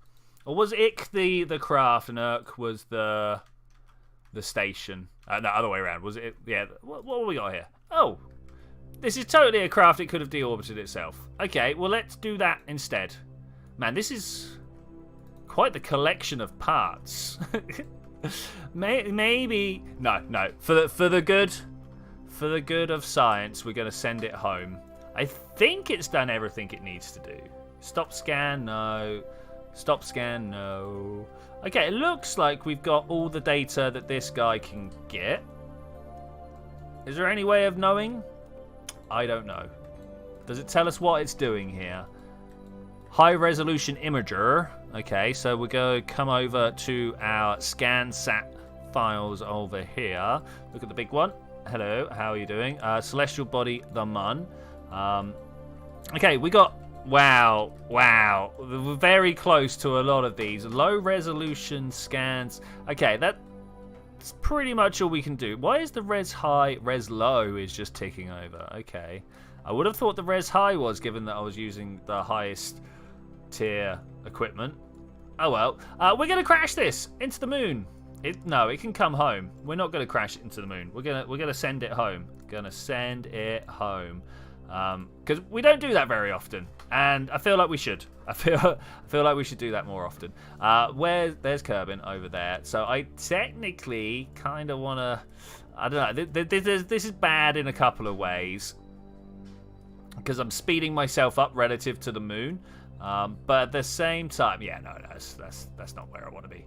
Or was Ick the craft and Urk was the station? No, other way around. Was it? Yeah. What have we got here? Oh, this is totally a craft. It could have deorbited itself. Okay, well, let's do that instead. Man, this is quite the collection of parts. Maybe no. For the good of science, we're going to send it home. I think it's done everything it needs to do. Stop scan, no. Stop scan, no. Okay, it looks like we've got all the data that this guy can get. Is there any way of knowing? I don't know. Does it tell us what it's doing here? High resolution imager. Okay, so we're going to come over to our ScanSat files over here. Look at the big one. Hello, how are you doing? Celestial body, the Mun. Okay, we got... Wow. We're very close to a lot of these. Low resolution scans. Okay, that's pretty much all we can do. Why is the res high, res low is just ticking over? Okay. I would have thought the res high was, given that I was using the highest tier equipment. Oh well. We're going to crash this into the moon. No, it can come home. We're not going to crash it into the moon. We're gonna send it home. Gonna send it home. Because we don't do that very often, and I feel like we should. I feel like we should do that more often. There's Kerbin over there. So I technically kind of want to. I don't know. This is bad in a couple of ways because I'm speeding myself up relative to the moon, but at the same time, yeah, no, that's not where I want to be.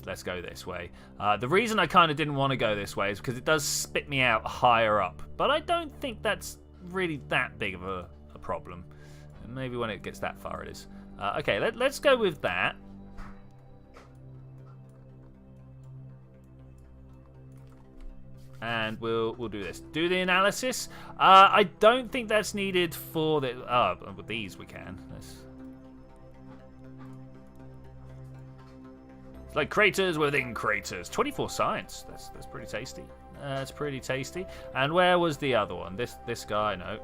Let's go this way. The reason I kind of didn't want to go this way is because it does spit me out higher up, but I don't think that's really that big of a problem. Maybe when it gets that far it is. Okay, let's go with that. And we'll do this. Do the analysis. I don't think that's needed for the... with these we can. It's like craters within craters. 24 science. That's pretty tasty. That's pretty tasty. And where was the other one? This guy? No.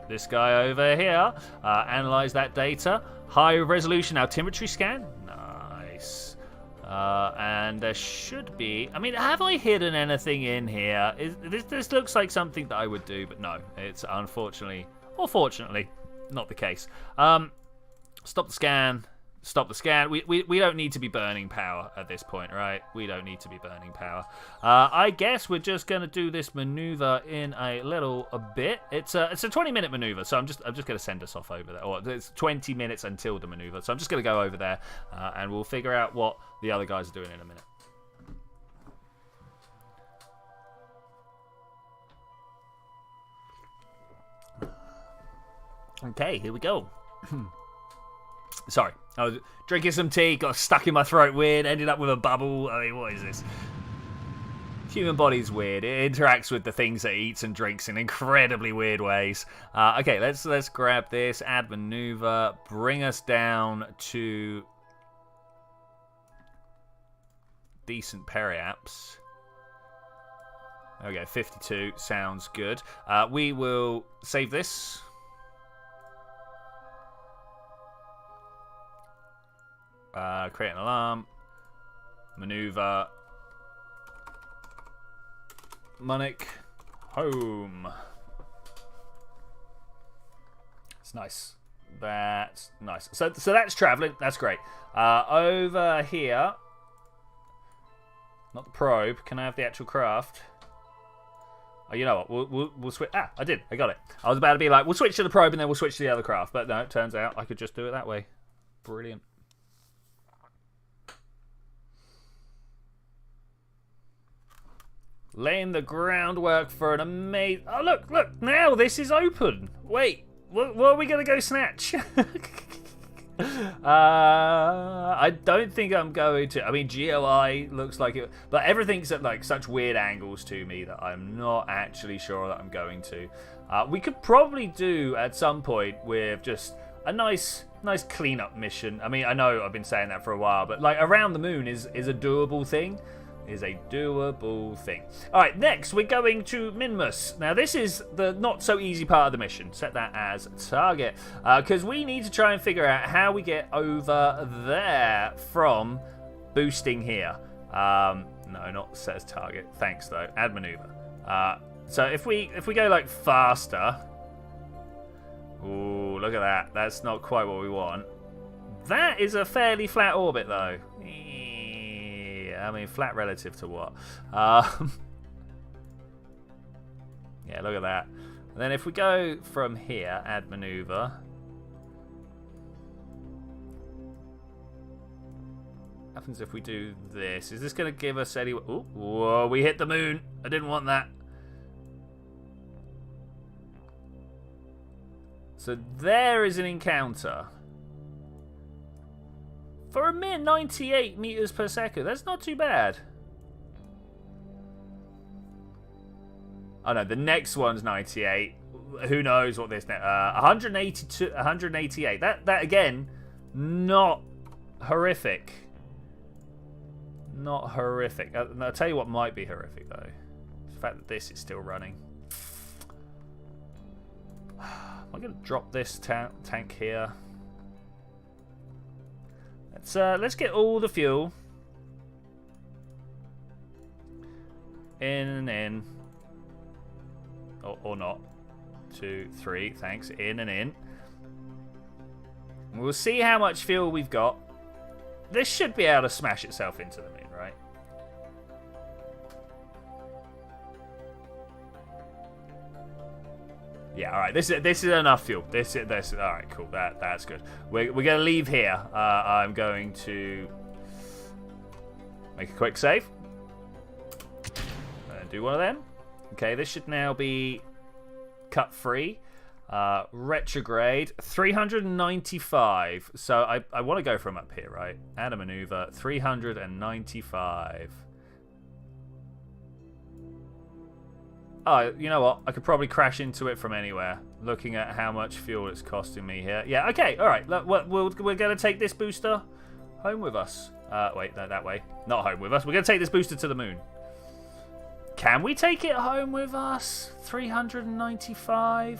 This guy over here. Analyze that data. High resolution altimetry scan. Nice. And there should be... I mean, have I hidden anything in here? This looks like something that I would do, but no. It's unfortunately, or fortunately, not the case. Stop the scan. Stop the scan. We don't need to be burning power at this point, right? We don't need to be burning power. I guess we're just going to do this maneuver in a little bit. It's a 20-minute maneuver, so I'm just going to send us off over there. Or it's 20 minutes until the maneuver, so I'm just going to go over there and we'll figure out what the other guys are doing in a minute. Okay, here we go. Sorry, I was drinking some tea, got stuck in my throat weird, ended up with a bubble. I mean, what is this? Human body's weird. It interacts with the things that it eats and drinks in incredibly weird ways. Okay, let's grab this, add maneuver, bring us down to decent periaps. There we go, 52 sounds good. We will save this. Create an alarm. Maneuver. Munich. Home. It's nice. That's nice. So that's traveling. That's great. Over here. Not the probe. Can I have the actual craft? Oh, you know what? We'll switch. Ah, I did. I got it. I was about to be like, we'll switch to the probe and then we'll switch to the other craft. But no, it turns out I could just do it that way. Brilliant. Laying the groundwork for an amazing... Oh, look. Now this is open. Wait. What are we going to go snatch? I don't think I'm going to. I mean, GOI looks like it, but everything's at like such weird angles to me that I'm not actually sure that I'm going to. We could probably do at some point with just a nice cleanup mission. I mean, I know I've been saying that for a while, but like around the moon is a doable thing. All right, next we're going to Minmus. Now this is the not so easy part of the mission. Set that as target because we need to try and figure out how we get over there from boosting here. No, not set as target. Thanks though. Add maneuver. So if we go like faster. Ooh, look at that. That's not quite what we want. That is a fairly flat orbit though. I mean, flat relative to what? Yeah, look at that. And then if we go from here, add maneuver. What happens if we do this? Is this going to give us any... Ooh, whoa, we hit the moon. I didn't want that. So there is an encounter. For a mere 98 meters per second, that's not too bad. Oh no, the next one's 98. Who knows what this next? 182, 188. That again, not horrific. Not horrific. I'll tell you what might be horrific though. The fact that this is still running. I'm going to drop this tank here. Let's get all the fuel in and in, or not. 2, 3, thanks. In and in. We'll see how much fuel we've got. This should be able to smash itself into the moon, right? Yeah, all right. This is enough fuel. This all right. Cool. That's good. We're gonna leave here. I'm going to make a quick save. Do one of them. Okay. This should now be cut free. Retrograde 395. So I want to go from up here, right? Add a maneuver 395. Oh, you know what? I could probably crash into it from anywhere, looking at how much fuel it's costing me here. Yeah, okay, all right. Look, we're going to take this booster home with us. Wait, no, that way. Not home with us. We're going to take this booster to the moon. Can we take it home with us? 395?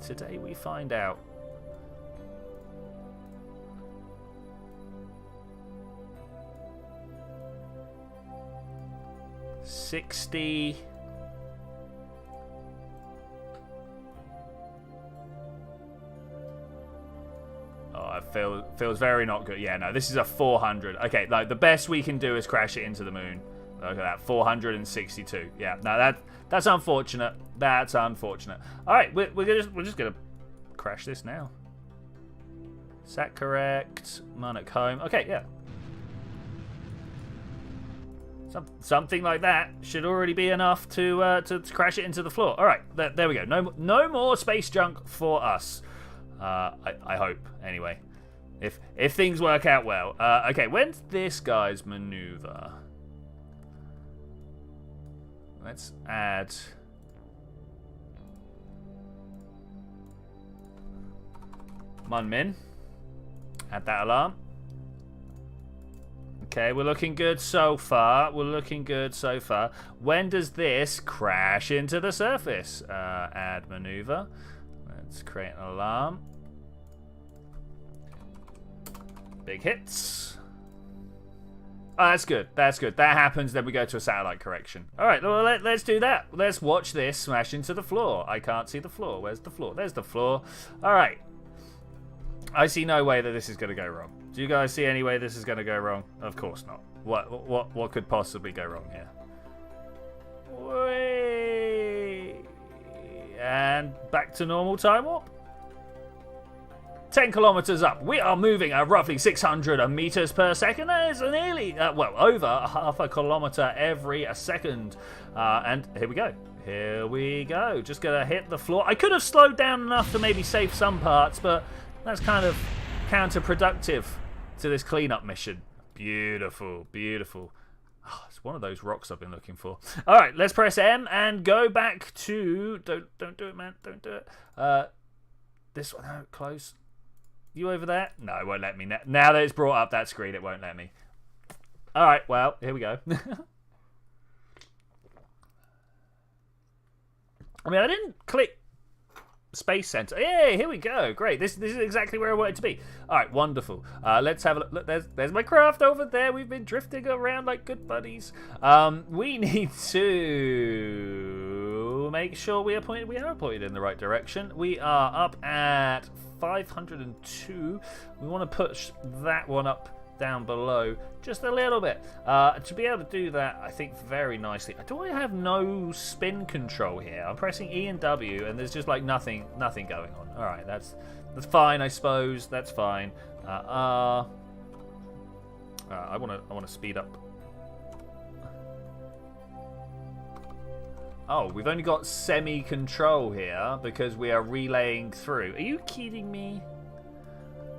Today we find out. $60. Oh, it feels very not good. Yeah, no, this is a 400. Okay, like the best we can do is crash it into the moon. Look at that, 462. Yeah, no, that's unfortunate. That's unfortunate. All right, we're just gonna crash this now. Sat correct. Monarch home. Okay, yeah. Something like that should already be enough to crash it into the floor. All right, there we go. No more space junk for us. I hope, anyway. If things work out well. Okay, when's this guy's maneuver? Let's add... Min. Add that alarm. Okay, we're looking good so far. We're looking good so far. When does this crash into the surface? Add maneuver. Let's create an alarm. Big hits. Oh, that's good. That's good. That happens, then we go to a satellite correction. All right, well, let's do that. Let's watch this smash into the floor. I can't see the floor. Where's the floor? There's the floor. All right. I see no way that this is going to go wrong. Do you guys see any way this is going to go wrong? Of course not. What could possibly go wrong here? Wait. And back to normal time warp. 10 kilometers up. We are moving at roughly 600 meters per second. That is nearly, well, over half a kilometer every second. And here we go. Here we go. Just going to hit the floor. I could have slowed down enough to maybe save some parts, but that's kind of counterproductive to this cleanup mission. Beautiful, beautiful. Oh, it's one of those rocks I've been looking for. All right, let's press M and go back to... Don't do it, man. Don't do it. This one, no, close. You over there? No, it won't let me. Now that it's brought up that screen, it won't let me. All right, well, here we go. I mean, I didn't click Space Center. Hey, here we go. Great. This is exactly where I wanted to be. All right, wonderful. Let's have a look. Look, there's my craft over there. We've been drifting around like good buddies. We need to make sure we are pointed in the right direction. We are up at 502. We want to push that one up down below just a little bit to be able to do that. I think very nicely. Do I have no spin control here? I'm pressing E and W and there's just like nothing going on. All right, that's fine, I suppose. That's fine. I want to speed up. Oh, we've only got semi-control here because we are relaying through. Are you kidding me?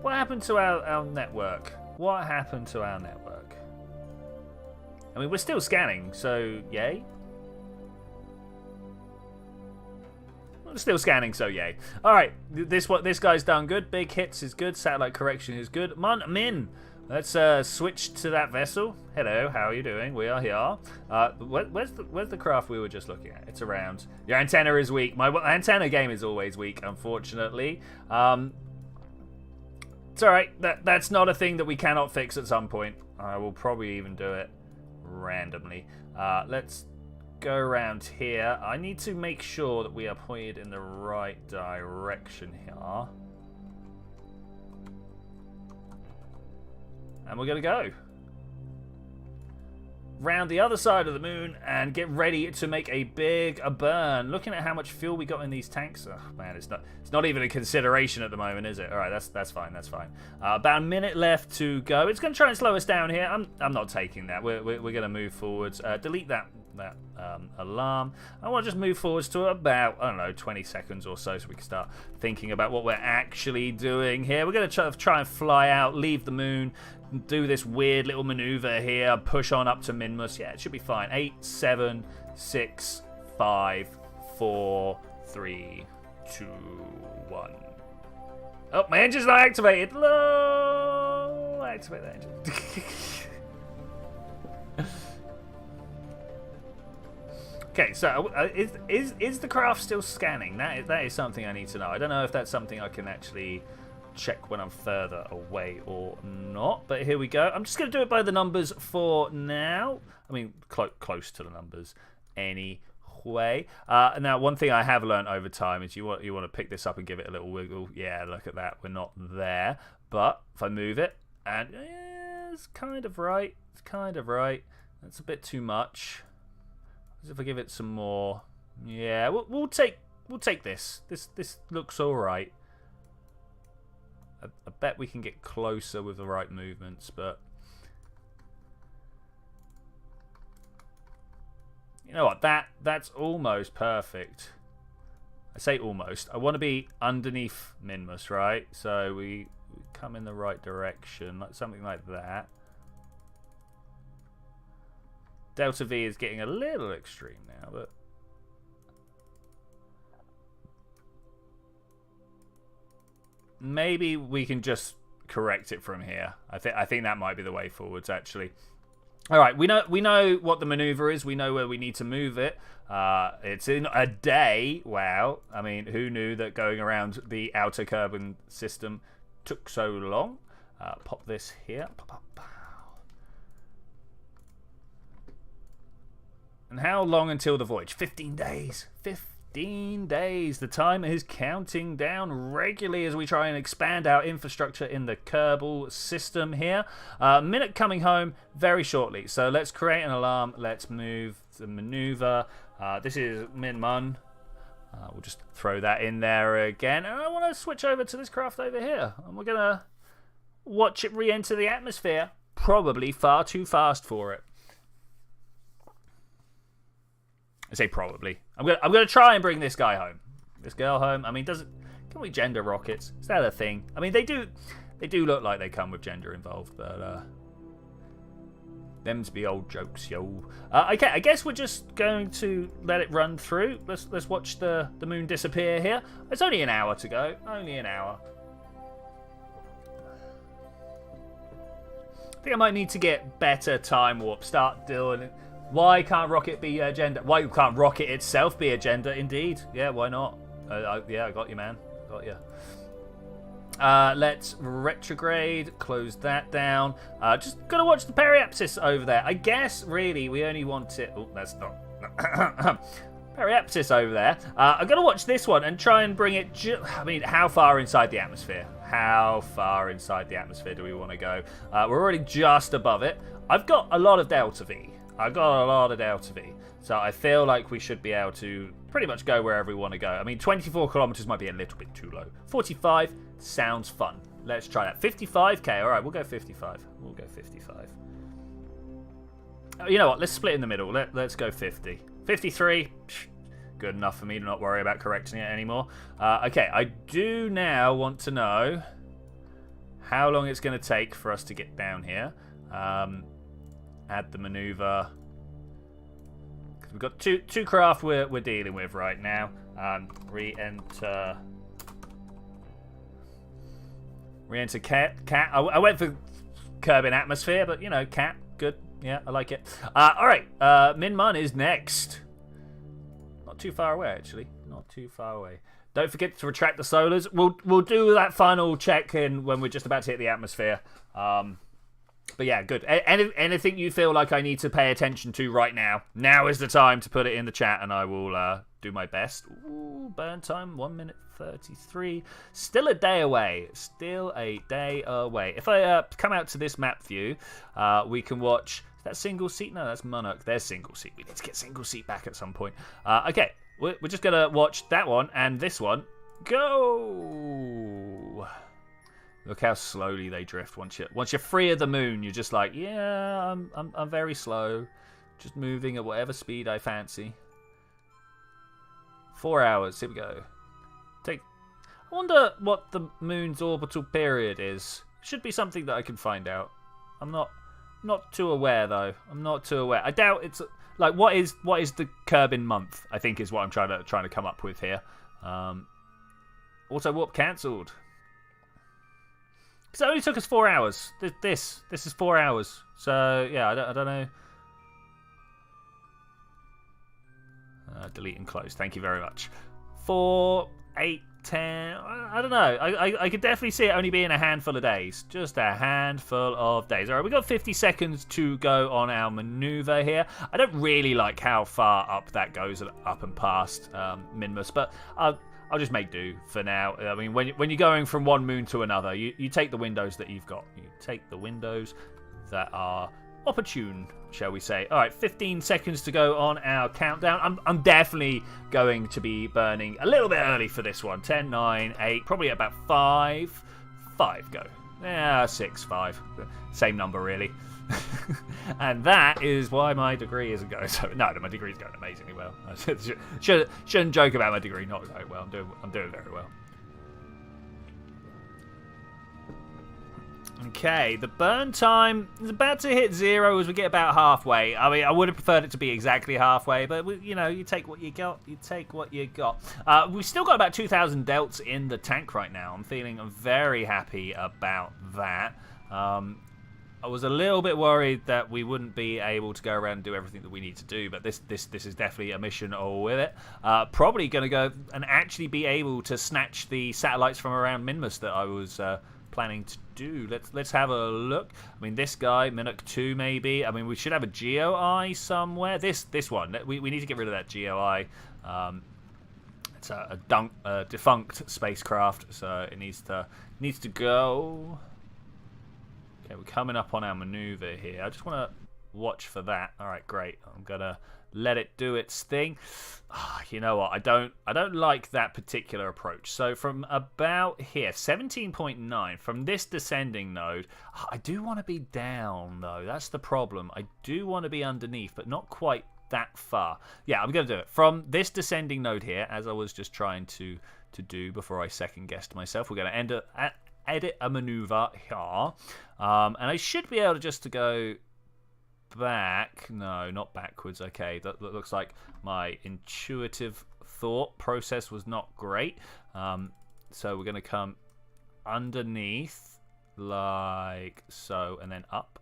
What happened to our network? What happened to our network? I mean, we're still scanning, so yay. We're still scanning, so yay. All right, this guy's done good. Big hits is good. Satellite correction is good. Min. Let's switch to that vessel. Hello, how are you doing? We are here. Where's the craft we were just looking at? It's around. Your antenna is weak. My antenna game is always weak, unfortunately. It's all right. That's not a thing that we cannot fix at some point. I will probably even do it randomly. Let's go around here. I need to make sure that we are pointed in the right direction here. And we're going to go round the other side of the moon and get ready to make a big burn. Looking at how much fuel we got in these tanks, oh man, it's not even a consideration at the moment, is it? All right, that's fine. About a minute left to go. It's going to try and slow us down here. I'm not taking that. We're going to move forwards. Delete that alarm. I want to just move forwards to about, I don't know, 20 seconds or so we can start thinking about what we're actually doing here. We're going to try and fly out, leave the moon, do this weird little maneuver here, push on up to Minmus. Yeah, it should be fine. 8, 7, 6, 5, 4, 3, 2, 1. Oh, my engine's not activated. No, activate that engine. Okay, so is the craft still scanning? That is something I need to know. I don't know if that's something I can actually check when I'm further away or not, but here we go. I'm just going to do it by the numbers for now. I mean, close to the numbers anyway. Now, one thing I have learned over time is you want to pick this up and give it a little wiggle. Yeah, look at that. We're not there, but if I move it, and yeah, it's kind of right. It's kind of right. That's a bit too much. As if I give it some more. Yeah, we'll take this. This looks all right. I bet we can get closer with the right movements, but you know what? That's almost perfect. I say almost. I want to be underneath Minmus, right? So we come in the right direction, like something like that. Delta V is getting a little extreme now, but maybe we can just correct it from here. I think that might be the way forwards, actually. All right, we know what the maneuver is. We know where we need to move it. It's in a day. Wow. I mean, who knew that going around the outer Kerbin system took so long? Pop this here. And how long until the voyage? 15 days. 15 days. The time is counting down regularly as we try and expand our infrastructure in the Kerbal system here. Minute coming home very shortly. So let's create an alarm. Let's move the maneuver. This is Min Mun. We'll just throw that in there again. And I want to switch over to this craft over here. And we're going to watch it re-enter the atmosphere. Probably far too fast for it. I say probably. I'm gonna try and bring this guy home. This girl home. I mean, can we gender rockets? Is that a thing? I mean, they do look like they come with gender involved, but them's be old jokes, yo. Okay, I guess we're just going to let it run through. Let's watch the moon disappear here. It's only an hour to go. Only an hour. I think I might need to get better time warp. Start doing it. Why can't rocket be a gender? Why can't rocket itself be a gender? Indeed. Yeah, why not? Yeah, I got you, man. Got you. Let's retrograde. Close that down. Just gotta watch the periapsis over there. I guess, really, we only want it... Oh, that's not... periapsis over there. I've got to watch this one and try and bring it... I mean, how far inside the atmosphere? How far inside the atmosphere do we want to go? We're already just above it. I've got a lot of Delta V. I've got a lot of Delta V, so I feel like we should be able to pretty much go wherever we want to go. I mean, 24 kilometers might be a little bit too low. 45 sounds fun. Let's try that. 55k. All right, we'll go 55. We'll go 55. You know what? Let's split in the middle. Let's go 50. 53. Good enough for me to not worry about correcting it anymore. Okay, I do now want to know how long it's going to take for us to get down here. Add the maneuver. Because we've got two craft we're dealing with right now. Re-enter. Re-enter cat. I went for Kerbin atmosphere, but you know, cat. Good. Yeah, I like it. All right. Min Mun is next. Not too far away, actually. Not too far away. Don't forget to retract the solars. We'll do that final check in when we're just about to hit the atmosphere. But yeah, good. Anything you feel like I need to pay attention to right now, now is the time to put it in the chat, and I will do my best. Ooh, burn time, 1 minute 33. Still a day away. Still a day away. If I come out to this map view, we can watch... Is that single seat? No, that's Monarch. There's single seat. We need to get single seat back at some point. Okay, we're just going to watch that one and this one. Go! Look how slowly they drift. Once you're free of the moon, you're just like, yeah, I'm very slow, just moving at whatever speed I fancy. 4 hours. Here we go. I wonder what the moon's orbital period is. Should be something that I can find out. I'm not too aware though. I'm not too aware. I doubt it's like what is the Kerbin month? I think is what I'm trying to come up with here. Auto warp cancelled. Because it only took us 4 hours. This is 4 hours. So yeah, I don't know. Delete and close. Thank you very much. 4, 8, 10. I don't know. I could definitely see it only being a handful of days. Just a handful of days. All right, we've got 50 seconds to go on our maneuver here. I don't really like how far up that goes, up and past Minmus, but I'll just make do for now. I mean, when you're going from one moon to another, you take the windows that you've got. You take the windows that are opportune, shall we say. All right, 15 seconds to go on our countdown. I'm definitely going to be burning a little bit early for this one. 10, 9, 8, probably about 5. 5 go. Yeah, 6, 5. Same number, really. And that is why my degree isn't going so... No, my degree is going amazingly well. I shouldn't joke about my degree not going well. I'm doing very well. Okay, the burn time is about to hit 0 as we get about halfway. I mean, I would have preferred it to be exactly halfway, but, you know, you take what you got. You take what you got. We've still got about 2,000 delts in the tank right now. I'm feeling very happy about that. I was a little bit worried that we wouldn't be able to go around and do everything that we need to do, but this is definitely a mission all with it. Probably going to go and actually be able to snatch the satellites from around Minmus that I was planning to do. Let's have a look. I mean, this guy, Minuk 2 maybe. I mean, we should have a GeoEye somewhere. This one. We need to get rid of that GeoEye. It's a defunct spacecraft, so it needs to go. Okay, we're coming up on our maneuver here. I just want to watch for that. All right, great. I'm gonna let it do its thing. You know what? I don't like that particular approach. So from about here, 17.9 from this descending node, I do want to be down though. That's the problem. I do want to be underneath, but not quite that far. Yeah, I'm gonna do it from this descending node here, as I was just trying to do before I second guessed myself. We're gonna edit a maneuver here, and I should be able to just to go back. No, not backwards. Okay, that looks like my intuitive thought process was not great. So we're going to come underneath like so, and then up.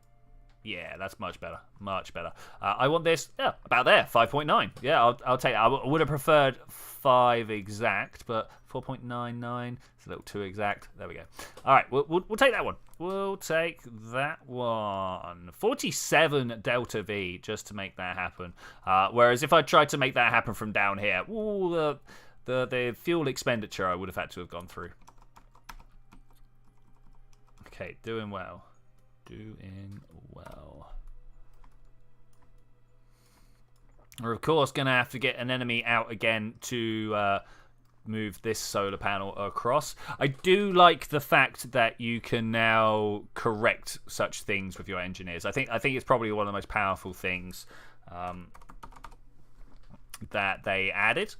Yeah, that's much better. Much better. I want this, yeah, about there, 5.9. Yeah, I'll take that. I would have preferred 5 exact, but 4.99, it's a little too exact. There we go. All right, we'll take that one. We'll take that one. 47 delta V just to make that happen. Whereas if I tried to make that happen from down here, ooh, the fuel expenditure I would have had to have gone through. Okay, doing well. Doing well. We're of course going to have to get an enemy out again to move this solar panel across. I do like the fact that you can now correct such things with your engineers. I think it's probably one of the most powerful things that they added.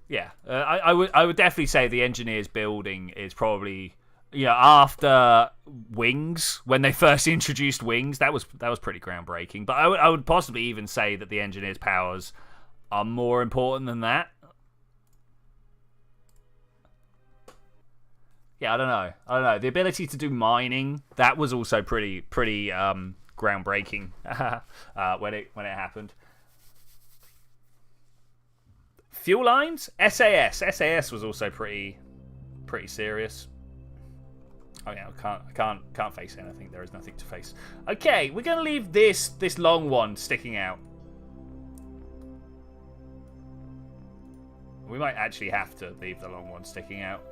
Yeah, I would definitely say the engineers building is probably, you know, after wings, when they first introduced wings, that was pretty groundbreaking. But I would possibly even say that the engineers' powers are more important than that. Yeah, I don't know. The ability to do mining, that was also pretty groundbreaking when it happened. Fuel lines, SAS was also pretty serious. Oh yeah, I can't face anything. There is nothing to face. Okay, we're gonna leave this long one sticking out. We might actually have to leave the long one sticking out.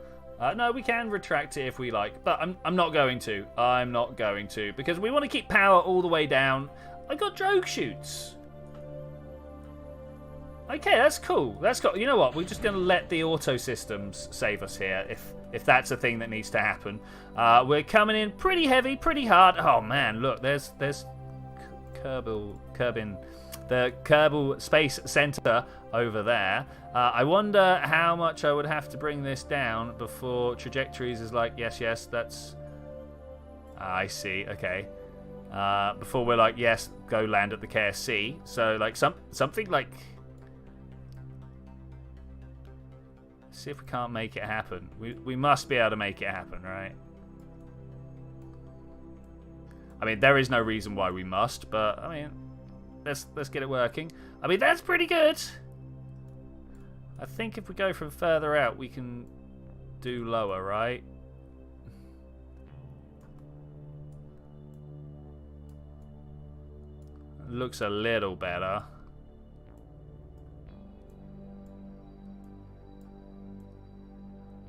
No, we can retract it if we like, but I'm not going to. I'm not going to, because we want to keep power all the way down. I got drogue chutes. Okay, that's cool. That's cool. You know what? We're just going to let the auto systems save us here, if that's a thing that needs to happen. We're coming in pretty heavy, pretty hard. Oh man, look, there's Kerbin, the Kerbal Space Center over there. I wonder how much I would have to bring this down before trajectories is like, yes, that's... I see, okay. Before we're like, yes, go land at the KSC. So, like, something like... See if we can't make it happen. We must be able to make it happen, right? I mean, there is no reason why we must, but, I mean, let's get it working. I mean, that's pretty good. I think if we go from further out, we can do lower, right? Looks a little better.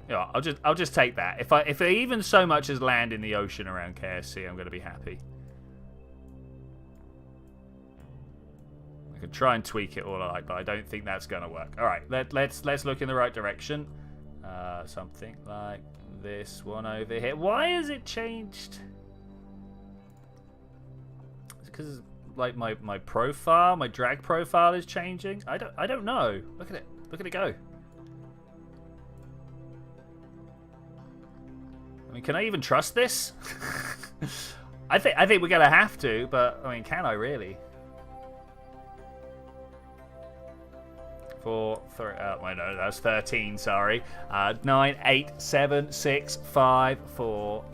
Yeah, I'll just take that. If I even so much as land in the ocean around KSC, I'm going to be happy. I could try and tweak it all I like, but I don't think that's going to work. All right, let's look in the right direction. Something like this one over here. Why has it changed? It's because like my profile, my drag profile is changing. I don't know. Look at it. Look at it go. I mean, can I even trust this? I think we're gonna have to, but I mean, can I really? 4, 3, oh, no, that's 13, sorry. 9, 8, 7, 6, 5, 4,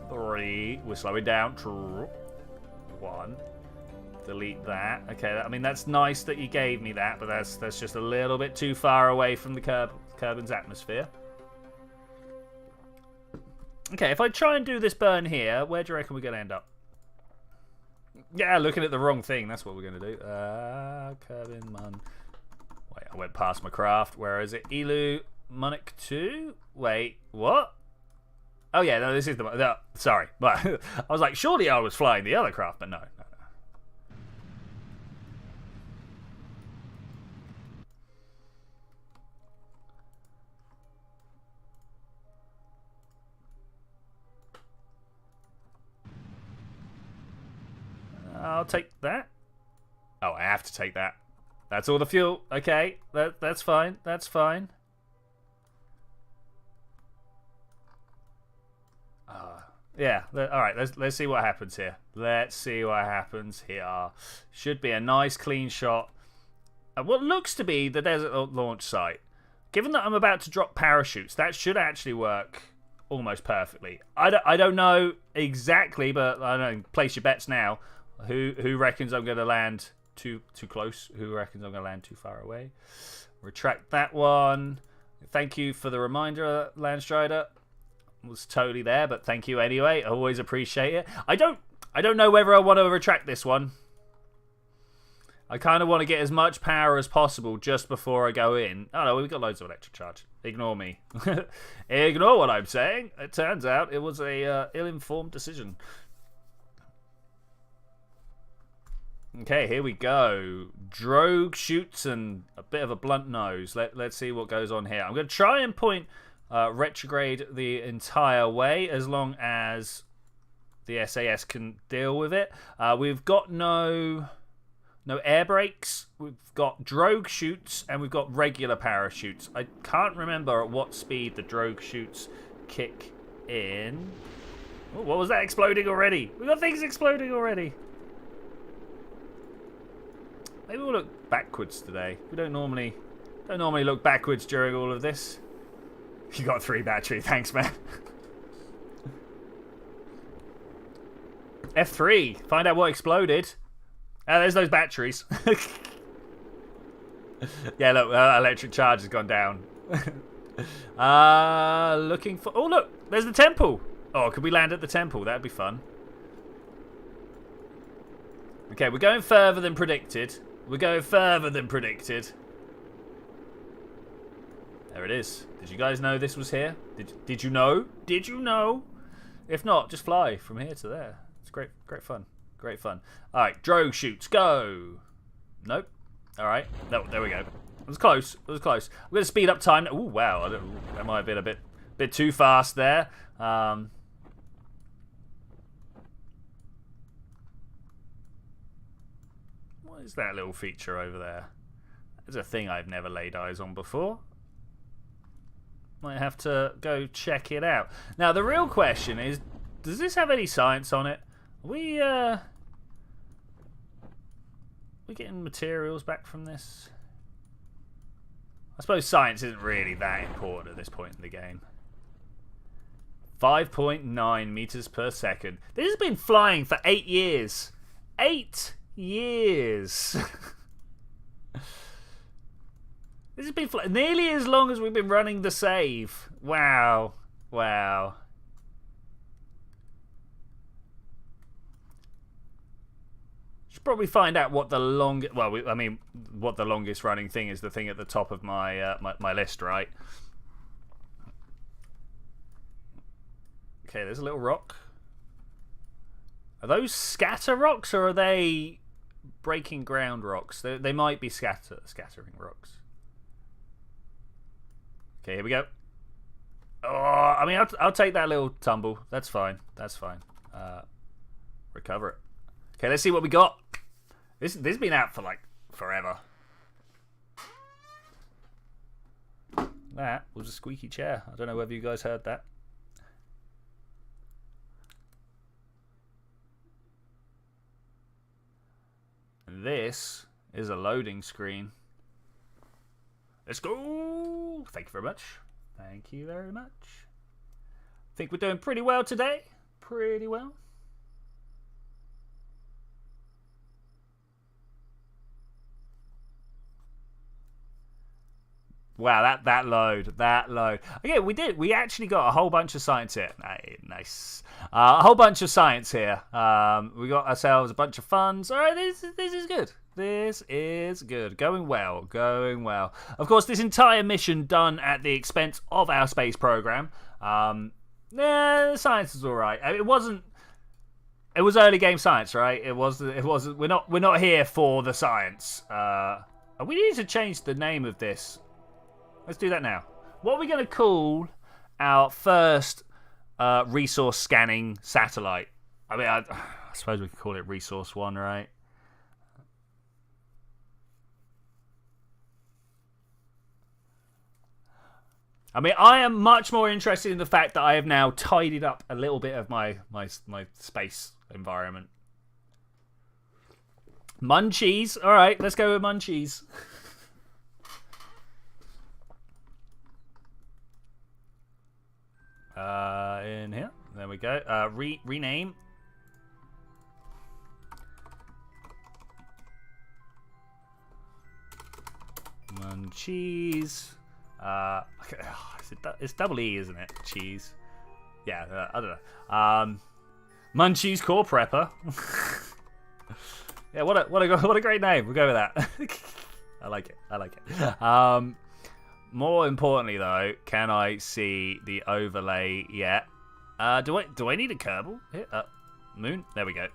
3. We're slowing down. 1. Delete that. Okay, I mean, that's nice that you gave me that, but that's just a little bit too far away from the Kerbin's atmosphere. Okay, if I try and do this burn here, where do you reckon we're going to end up? Yeah, looking at the wrong thing. That's what we're going to do. Kerbin, Mun. Wait, I went past my craft. Where is it? Elu, Munich 2? Wait, what? Oh, yeah, no, this is the... No, sorry. I was like, surely I was flying the other craft, but no. I'll take that. Oh, I have to take that. That's all the fuel. Okay, that's fine. That's fine. Yeah. All right. Let's see what happens here. Let's see what happens here. Should be a nice clean shot at what looks to be the desert launch site. Given that I'm about to drop parachutes, that should actually work almost perfectly. I don't know exactly, but I don't know. Place your bets now. Who reckons I'm going to land too close? Who reckons I'm going to land too far away? Retract that one. Thank you for the reminder, Landstrider. Was totally there, but thank you anyway. I always appreciate it. I don't know whether I want to retract this one. I kind of want to get as much power as possible just before I go in. Oh no, we've got loads of electric charge. Ignore me. Ignore what I'm saying. It turns out it was a ill-informed decision. Okay, here we go. Drogue shoots and a bit of a blunt nose. Let's see what goes on here. I'm going to try and point retrograde the entire way as long as the SAS can deal with it. We've got no air brakes. We've got drogue shoots and we've got regular parachutes. I can't remember at what speed the drogue shoots kick in. Oh, what was that exploding already? We've got things exploding already. Maybe we'll look backwards today. We don't normally look backwards during all of this. You got 3 battery, thanks, man. F3, find out what exploded. There's those batteries. Yeah, look, electric charge has gone down. Looking for... Oh, look, there's the temple. Oh, could we land at the temple? That'd be fun. Okay, we're going further than predicted. We're going further than predicted. There it is. Did you guys know this was here? Did you know? Did you know? If not, just fly from here to there. It's great fun. Great fun. All right, drogue shoots, go. Nope. All right. No, there we go. It was close. It was close. We're going to speed up time. Oh, wow. That might have been a bit too fast there. What is that little feature over there? It's a thing I've never laid eyes on before. Might have to go check it out. Now, the real question is, does this have any science on it? We getting materials back from this? I suppose science isn't really that important at this point in the game. 5.9 meters per second. This has been flying for 8 years. 8 years. This has been nearly as long as we've been running the save. Wow. Wow. Should probably find out what the longest... Well, I mean, what the longest running thing is. The thing at the top of my my list, right? Okay, there's a little rock. Are those scatter rocks or are they breaking ground rocks? They might be scattering rocks. Okay, here we go. Oh, I mean, I'll take that little tumble. That's fine. That's fine. Recover it. Okay, let's see what we got. This has been out for, like, forever. That was a squeaky chair. I don't know whether you guys heard that. this is a loading screen. Let's go. Thank you very much. Thank you very much. Think we're doing pretty well today. Pretty well. Wow, that load. Okay, we actually got a whole bunch of science here. Nice. A whole bunch of science here. We got ourselves a bunch of funds. All right, this is good. This is good. Going well. Of course, this entire mission done at the expense of our space program. The science is all right. I mean, it wasn't. It was early game science, right? It was. We're not here for the science. We need to change the name of this. Let's do that now. What are we going to call our first resource scanning satellite? I mean, I suppose we could call it Resource 1, right? I mean, I am much more interested in the fact that I have now tidied up a little bit of my space environment. Munchies. All right, let's go with Munchies. In here. There we go. Rename. Munchies. It's double E, isn't it? Cheese. Yeah, I don't know. Munchies Core Prepper. Yeah, what a great name. We'll go with that. I like it. More importantly, though, can I see the overlay yet? Do I need a Kerbal? Here, moon. There we go.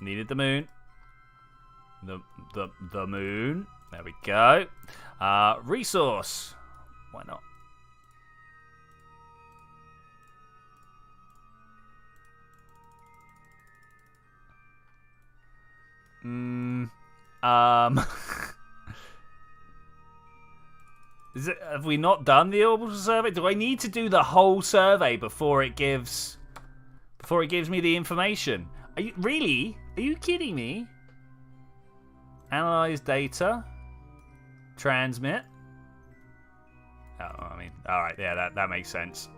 Needed the moon. The moon. There we go. Resource. Why not? Have we not done the orbital survey? Do I need to do the whole survey before it gives me the information? Are you kidding me? Analyze data. Transmit. Oh, I mean, all right, yeah, that makes sense.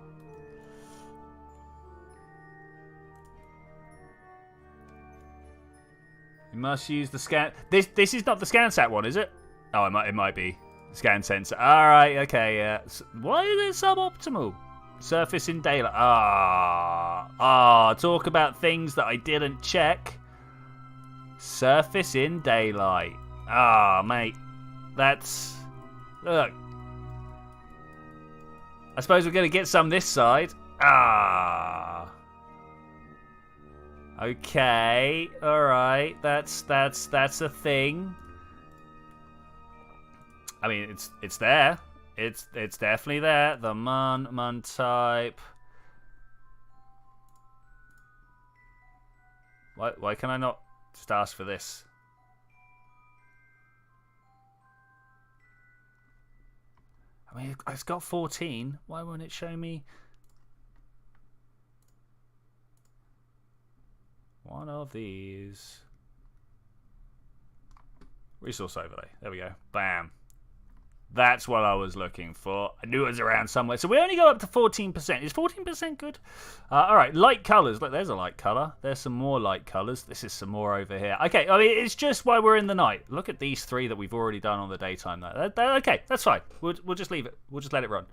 You must use the scan. This is not the ScanSat one, is it? Oh, it might be. Scan sensor. All right, okay, yeah. Why is it suboptimal? Surface in daylight. Talk about things that I didn't check. Surface in daylight. Mate. That's... Look. I suppose we're going to get some this side. Okay. All right. That's a thing. I mean, it's there. It's definitely there. The mun type. Why can I not just ask for this? I mean, it's got 14. Why won't it show me one of these? Resource overlay. There we go. Bam. That's what I was looking for. I knew it was around somewhere. So we only go up to 14%. Is 14% good? All right, light colors. Look, there's a light color. There's some more light colors. This is some more over here. Okay, I mean, it's just why we're in the night. Look at these three that we've already done on the daytime. Okay, that's fine. We'll just leave it. We'll just let it run.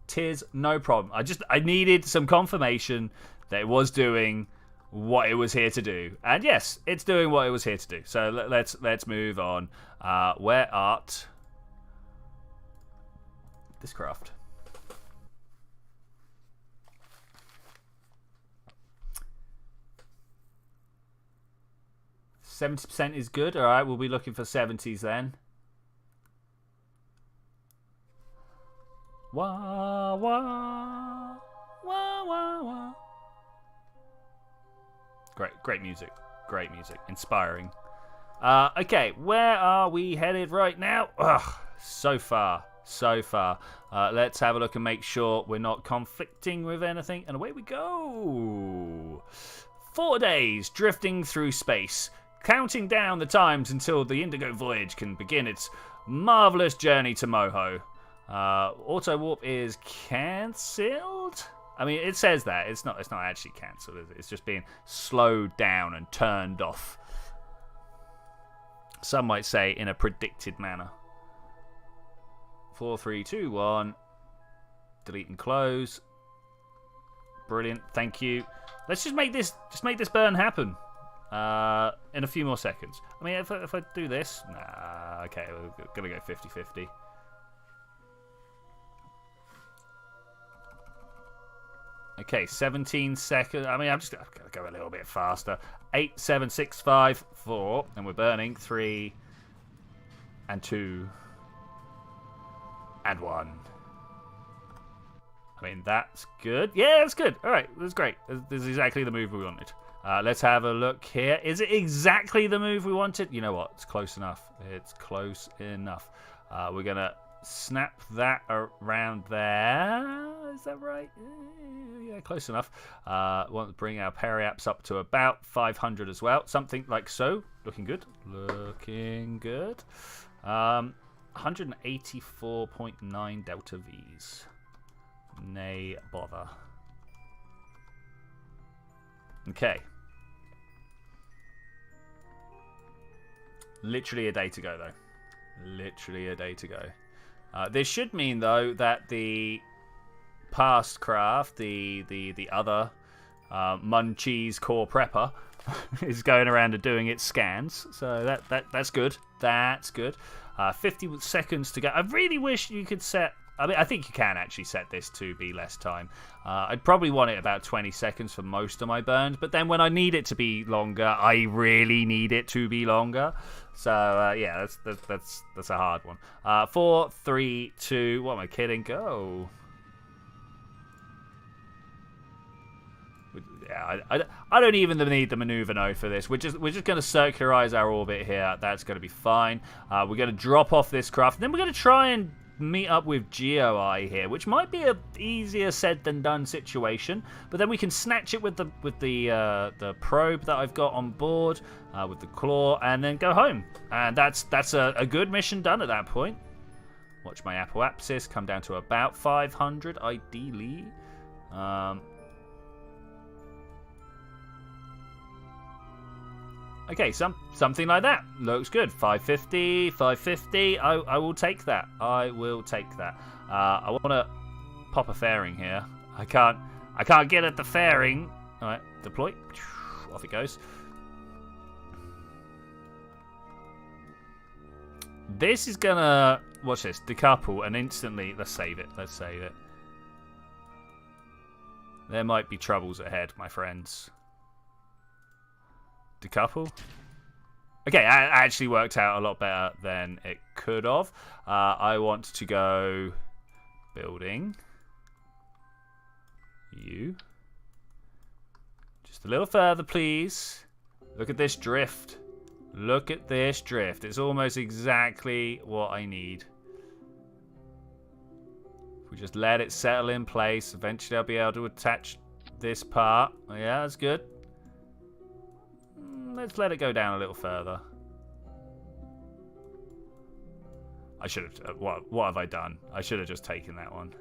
Tis no problem. I needed some confirmation that it was doing what it was here to do. And yes, it's doing what it was here to do. So let's move on. Where art... this craft. 70% is good. All right, we'll be looking for 70s then. Wah, wah, wah, wah, wah. Great music. Great music. Inspiring. Okay, where are we headed right now? Ugh, so far. Let's have a look and make sure we're not conflicting with anything. And away we go. 4 days drifting through space. counting down the times until the Indigo Voyage can begin its marvelous journey to Moho. Auto warp is cancelled. I mean, it says that it's not actually cancelled. It's just being slowed down and turned off. Some might say in a predicted manner. 4, 3, 2, 1. Delete and close. Brilliant. Thank you. Let's just make this burn happen. In a few more seconds. I mean, if I do this, nah. Okay, we're gonna go 50-50. Okay, 17 seconds. I mean, I'm just gonna go a little bit faster. 8, 7, 6, 5, 4, and we're burning 3, and 2, and 1. I mean, that's good. Yeah, that's good. All right, that's great. This is exactly the move we wanted. Let's have a look here. Is it exactly the move we wanted? You know what? It's close enough. It's close enough. We're going to snap that around there. Is that right? Yeah, close enough. Want to bring our periaps up to about 500 as well. Something like so. Looking good. Looking good. 184.9 delta Vs. Nay bother. Okay. Literally a day to go, though. Literally a day to go. This should mean, though, that the past craft, the other Munchie's core prepper, is going around and doing its scans. So that's good. That's good. 50 seconds to go. I really wish you could set... I mean, I think you can actually set this to be less time. I'd probably want it about 20 seconds for most of my burns, but then when I need it to be longer, I really need it to be longer. So yeah, that's a hard one. 4, 3, 2. What am I kidding? Go. Yeah, I don't even need the maneuver node for this. We're just going to circularize our orbit here. That's going to be fine. We're going to drop off this craft, and then we're going to try and meet up with GeoEye here, which might be a easier said than done situation, but then we can snatch it with the probe that I've got on board, with the claw, and then go home. And that's a good mission done at that point. Watch my apoapsis come down to about 500 ideally. Okay, something like that. Looks good. 550, 550. I will take that. I will take that. I want to pop a fairing here. I can't get at the fairing. All right, deploy. Off it goes. This is gonna... Watch this. Decouple and instantly... Let's save it. Let's save it. There might be troubles ahead, my friends. Decouple. Okay, that actually worked out a lot better than it could have. I want to go building. You. Just a little further, please. Look at this drift. Look at this drift. It's almost exactly what I need. If we just let it settle in place, eventually I'll be able to attach this part. Yeah, that's good. Let's let it go down a little further. I should have... What have I done? I should have just taken that one.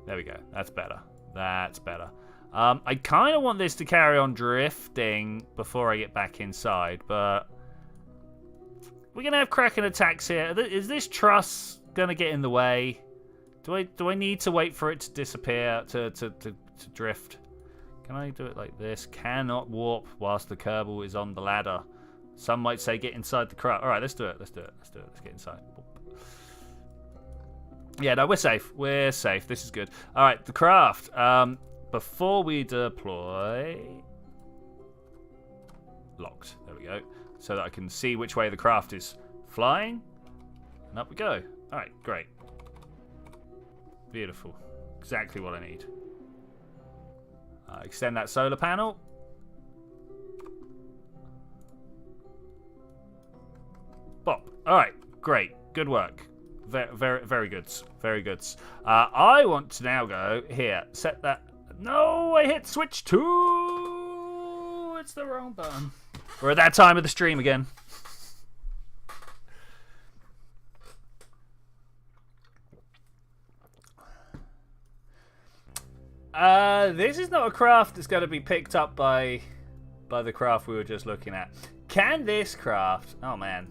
There we go. That's better. That's better. I kind of want this to carry on drifting before I get back inside, but... We're going to have Kraken attacks here. Is this truss going to get in the way? Do I need to wait for it to disappear, to drift? Can I do it like this? Cannot warp whilst the Kerbal is on the ladder. Some might say get inside the craft. All right, let's do it. Let's do it. Let's do it. Let's get inside. Yeah, no, we're safe. We're safe. This is good. All right, the craft. Before we deploy... Locked. There we go. So that I can see which way the craft is flying. And up we go. All right, great. Beautiful. Exactly what I need. Extend that solar panel. Bop. All right, great. Good work. Very good. Very good. I want to now go here. Set that. No, I hit switch 2. It's the wrong button. We're at that time of the stream again. This is not a craft that's going to be picked up by the craft we were just looking at. Can this craft... Oh, man.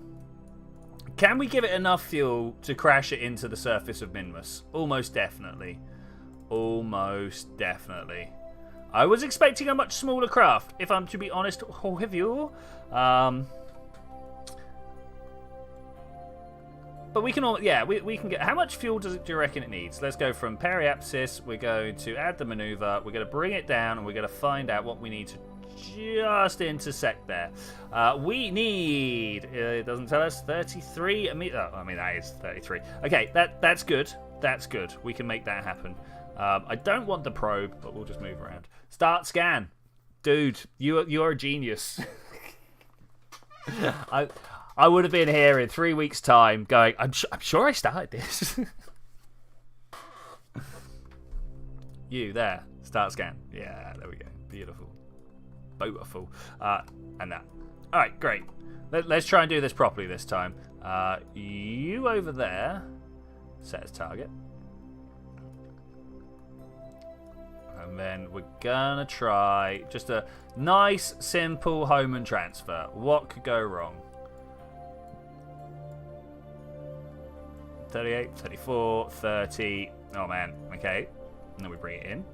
Can we give it enough fuel to crash it into the surface of Minmus? Almost definitely. Almost definitely. I was expecting a much smaller craft, if I'm to be honest with you. But we can all, yeah, we can get, how much fuel do you reckon it needs? Let's go from periapsis, we're going to add the maneuver, we're going to bring it down, and we're going to find out what we need to just intersect there. We need, it doesn't tell us, 33, I mean that is 33. Okay, that's good, that's good. We can make that happen. I don't want the probe, but we'll just move around. Start scan. Dude, you're a genius. I would have been here in 3 weeks' time going, I'm sure I started this. You, there. Start scan. Yeah, there we go. Beautiful. Beautiful. And that. All right, great. Let's try and do this properly this time. You over there. Set as target. And then we're going to try just a nice, simple home and transfer. What could go wrong? 38, 34, 30. Oh, man. Okay. And then we bring it in.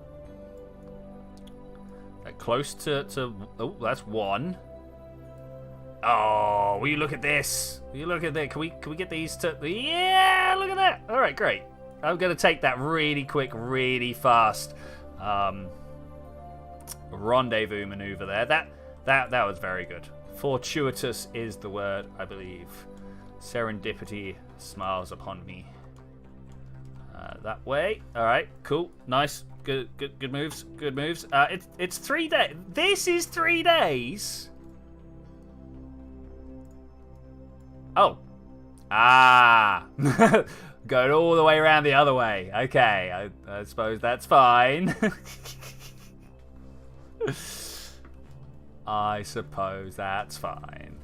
Close to... Oh, that's one. Oh, will you look at this? Will you look at that? Can we get these to... Yeah, look at that. All right, great. I'm going to take that really quick, really fast rendezvous maneuver there. That was very good. Fortuitous is the word, I believe. Serendipity smiles upon me. That way. All right, cool, nice, good moves, good moves. It's 3 days. This is 3 days. Oh, going all the way around the other way. Okay, I suppose that's fine. I suppose that's fine.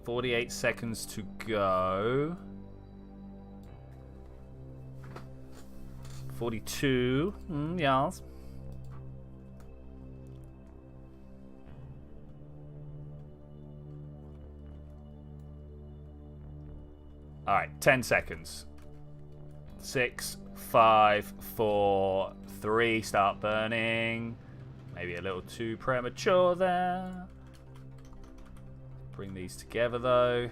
.48 seconds to go. 42. Yes. All right, 10 seconds. 6, 5, 4, 3. Start burning. Maybe a little too premature there. Bring these together, though.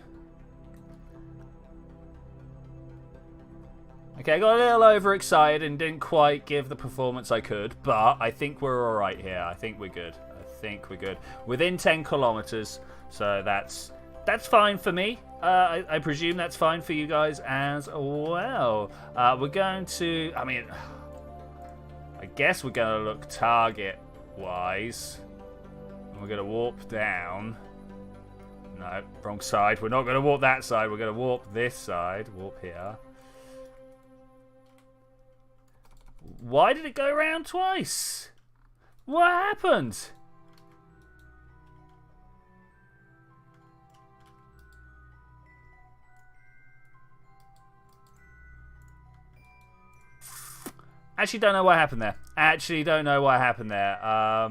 Okay, I got a little overexcited and didn't quite give the performance I could, but I think we're all right here. I think we're good. I think we're good. Within 10 kilometers, so that's fine for me. I presume that's fine for you guys as well. We're going to... I mean, I guess we're going to look target-wise. We're going to warp down. No, wrong side. We're not going to warp that side. We're going to warp this side. Warp here. Why did it go around twice? What happened? Actually don't know what happened there. Actually don't know what happened there. I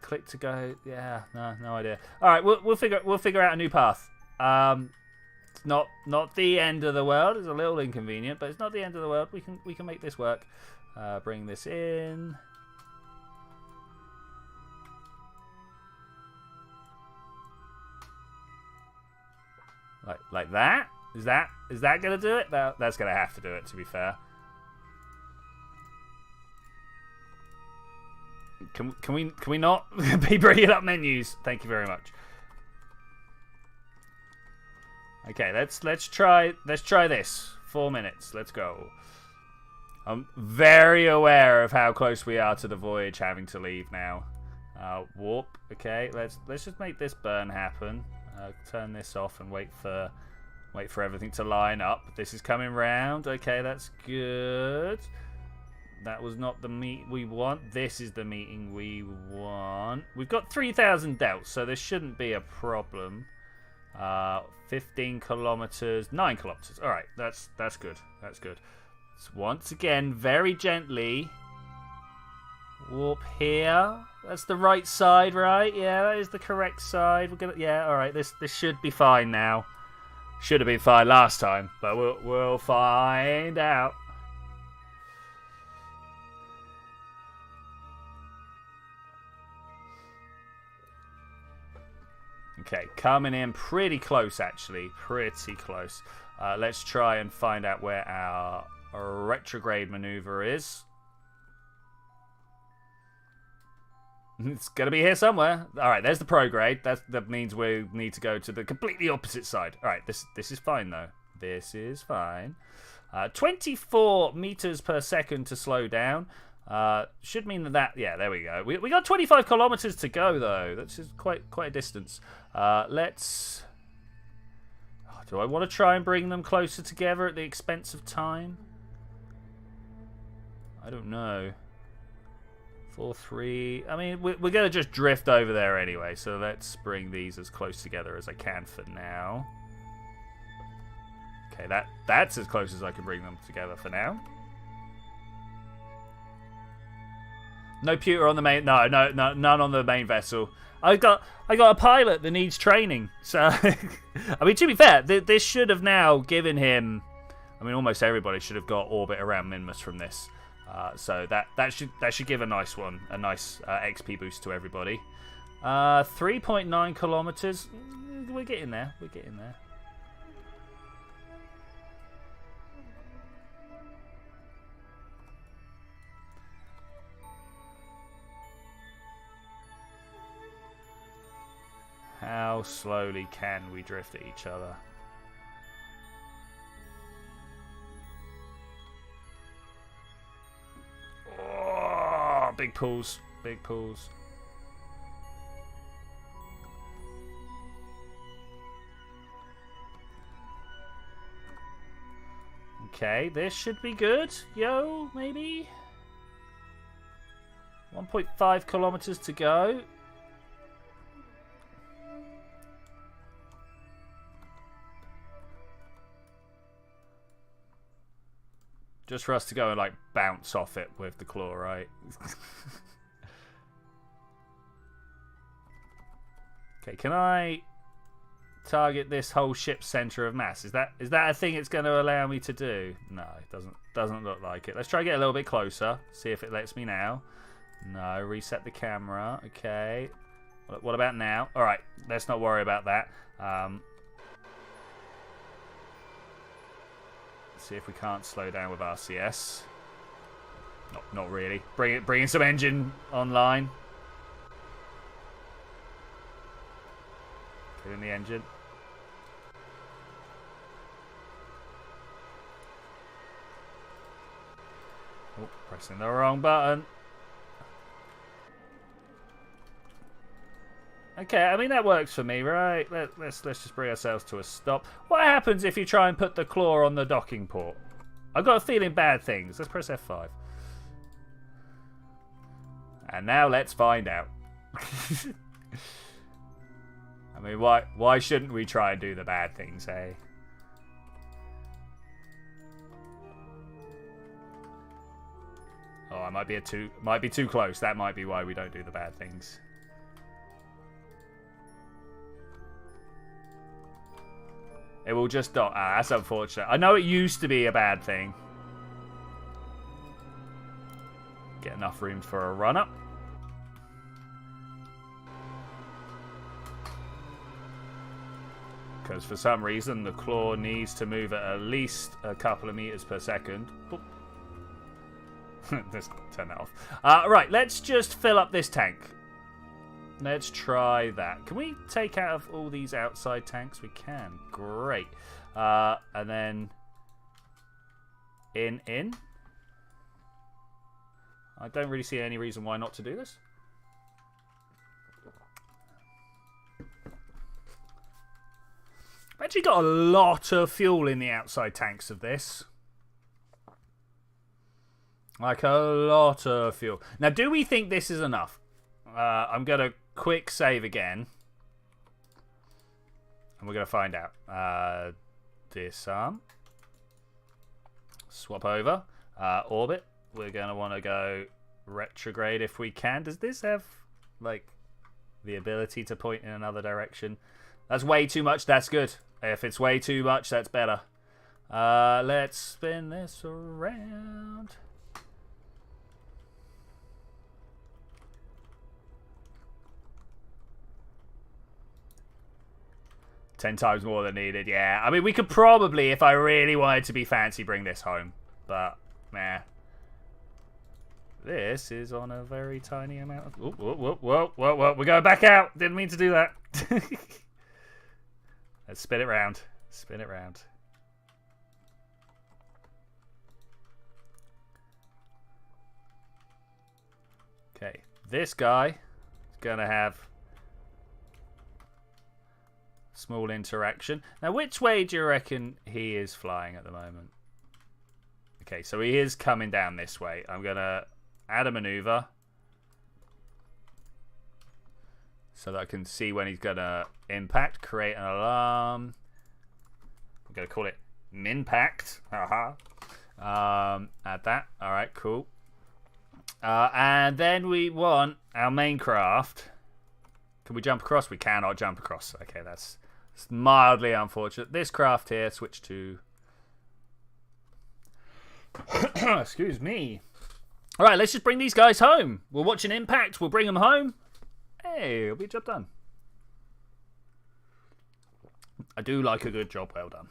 clicked to go. Yeah, no idea. All right, we'll figure out a new path. It's not the end of the world. It's a little inconvenient, but it's not the end of the world. We can make this work. Bring this in. Like that? Is that gonna do it? That's gonna have to do it, to be fair. Can we not be bringing up menus? Thank you very much. Okay, let's try this. 4 minutes. Let's go. I'm very aware of how close we are to the voyage having to leave now. Warp. Okay, let's just make this burn happen. Turn this off and wait for everything to line up. This is coming round. Okay, that's good. That was not the meat we want. This is the meeting we want. We've got 3,000 delts, so there shouldn't be a problem. 15 kilometers, 9 kilometers. All right, that's good. That's good. So once again, very gently warp here. That's the right side, right? Yeah, that is the correct side. We're gonna. Yeah, all right. This should be fine now. Should have been fine last time, but we'll find out. Okay, coming in pretty close, actually. Pretty close. Let's try and find out where our retrograde maneuver is. It's going to be here somewhere. All right, there's the prograde. That means we need to go to the completely opposite side. All right, this is fine, though. This is fine. 24 meters per second to slow down. Should mean that... Yeah, there we go. We got 25 kilometers to go, though. That's just quite a distance. Let's... Oh, do I want to try and bring them closer together at the expense of time? I don't know. 4-3. I mean, we're going to just drift over there anyway, so let's bring these as close together as I can for now. Okay, that's as close as I can bring them together for now. No pewter on the main. No, none on the main vessel. I got a pilot that needs training. So, I mean, to be fair, this should have now given him. I mean, almost everybody should have got orbit around Minmus from this. So that should give a nice one, a nice XP boost to everybody. 3.9 kilometers. We're getting there. We're getting there. How slowly can we drift at each other? Oh, big pulls. Big pulls. Okay, this should be good. Yo, maybe? 1.5 kilometers to go. Just for us to go and, like, bounce off it with the claw, right? Okay, can I target this whole ship's center of mass? Is that a thing it's going to allow me to do? No, it doesn't look like it. Let's try to get a little bit closer. See if it lets me now. No, reset the camera. Okay. What about now? All right, let's not worry about that. See if we can't slow down with RCS. Not really. Bringing some engine online. Get in the engine. Oh, pressing the wrong button. Okay, I mean, that works for me, right? Let's just bring ourselves to a stop. What happens if you try and put the claw on the docking port? I've got a feeling bad things. Let's press F5. And now let's find out. I mean, why shouldn't we try and do the bad things, hey? Oh, I might be too close. That might be why we don't do the bad things. It will just dock. Ah, that's unfortunate. I know it used to be a bad thing. Get enough room for a run-up. Because for some reason, the claw needs to move at least a couple of meters per second. Let's turn that off. Right, let's just fill up this tank. Let's try that. Can we take out of all these outside tanks? We can. Great. And then in. I don't really see any reason why not to do this. I've actually got a lot of fuel in the outside tanks of this. Like a lot of fuel. Now, do we think this is enough? I'm going to quick save again. And we're going to find out. Disarm. Swap over. Orbit. We're going to want to go retrograde if we can. Does this have, like, the ability to point in another direction? That's way too much. That's good. If it's way too much, that's better. Let's spin this around. Ten times more than needed, yeah. I mean, we could probably, if I really wanted to be fancy, bring this home. But, meh. This is on a very tiny amount of... Whoa. We're going back out. Didn't mean to do that. Let's spin it round. Spin it round. Okay. This guy is going to have... small interaction. Now, which way do you reckon he is flying at the moment? Okay, so he is coming down this way. I'm going to add a maneuver so that I can see when he's going to impact. Create an alarm. I'm going to call it Minpact. Add that. All right, cool. And then we want our main craft. Can we jump across? We cannot jump across. Okay, that's mildly unfortunate. This craft here, switch to... Excuse me. All right, let's just bring these guys home. We'll watch an impact. We'll bring them home. Hey, it'll be a job done. I do like a good job well done.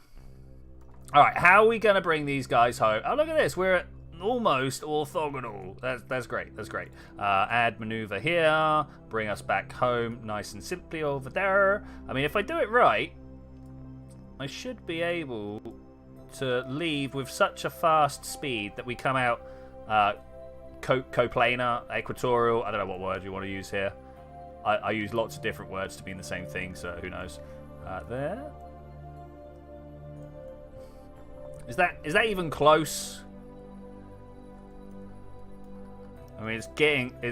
All right, how are we going to bring these guys home? Oh, look at this. We're at almost orthogonal. That's great. That's great. Add maneuver here. Bring us back home nice and simply over there. I mean, if I do it right, I should be able to leave with such a fast speed that we come out coplanar, equatorial. I don't know what word you want to use here. I use lots of different words to mean the same thing, so who knows. There. Is that even close? I mean, it's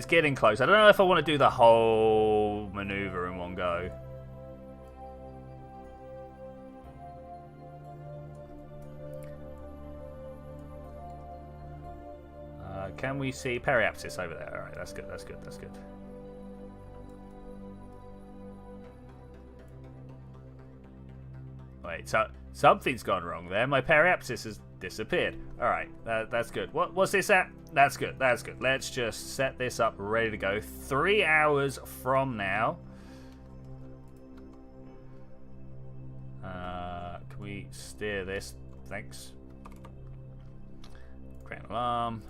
getting close. I don't know if I want to do the whole maneuver in one go. Can we see periapsis over there? All right, that's good. That's good. That's good. Wait, so something's gone wrong there. My periapsis has disappeared. All right, that's good. What's this at? That's good. That's good. Let's just set this up, ready to go. 3 hours from now. Can we steer this? Thanks. Create an alarm.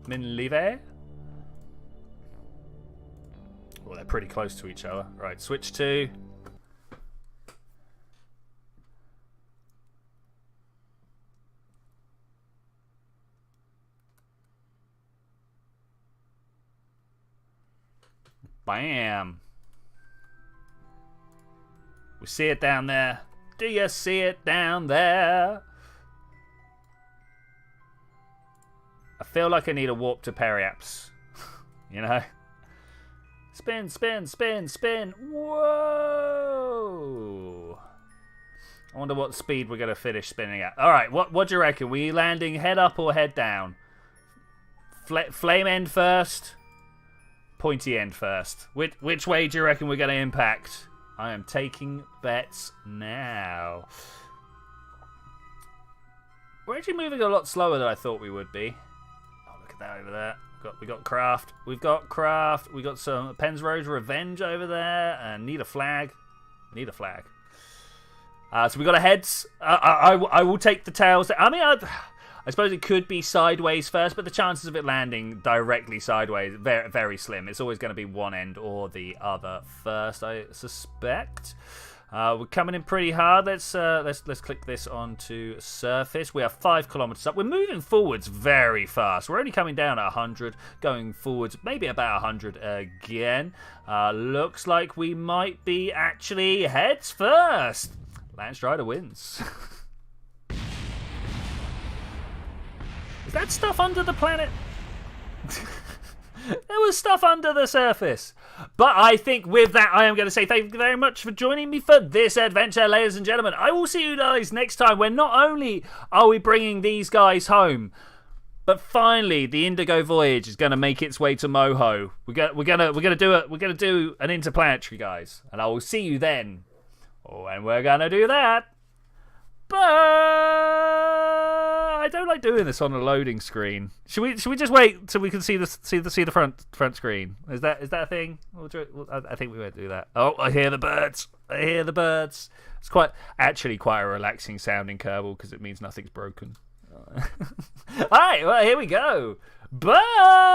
Min live. Well, they're pretty close to each other. Right, switch to. Bam. We see it down there. Do you see it down there? I feel like I need a warp to periaps. You know? Spin, spin, spin, spin. Whoa! I wonder what speed we're going to finish spinning at. All right, what do you reckon? We landing head up or head down? Flame end first? Pointy end first? Which way do you reckon we're going to impact? I am taking bets now. We're actually moving a lot slower than I thought we would be. Oh, look at that over there. We got craft. We've got craft. We got some Pensrose Revenge over there, and need a flag. Need a flag. So we got a heads. I will take the tails. I mean, I suppose it could be sideways first, but the chances of it landing directly sideways very, very slim. It's always going to be one end or the other first, I suspect. We're coming in pretty hard. Let's click this onto surface. We are 5 kilometers up. We're moving forwards very fast. We're only coming down at 100, going forwards maybe about 100 again. Looks like we might be actually heads first. Lance Strider wins. Is that stuff under the planet? There was stuff under the surface. But I think with that, I am going to say thank you very much for joining me for this adventure, ladies and gentlemen. I will see you guys next time, where not only are we bringing these guys home, but finally the Indigo Voyage is going to make its way to Moho. We're gonna do an interplanetary, guys, and I will see you then. Oh, and we're gonna do that. But I don't like doing this on a loading screen. Should we just wait till we can see the front screen? Is that a thing? I think we won't do that. Oh, I hear the birds. It's quite a relaxing sounding Kerbal, because it means nothing's broken. All right, well, here we go. Bye.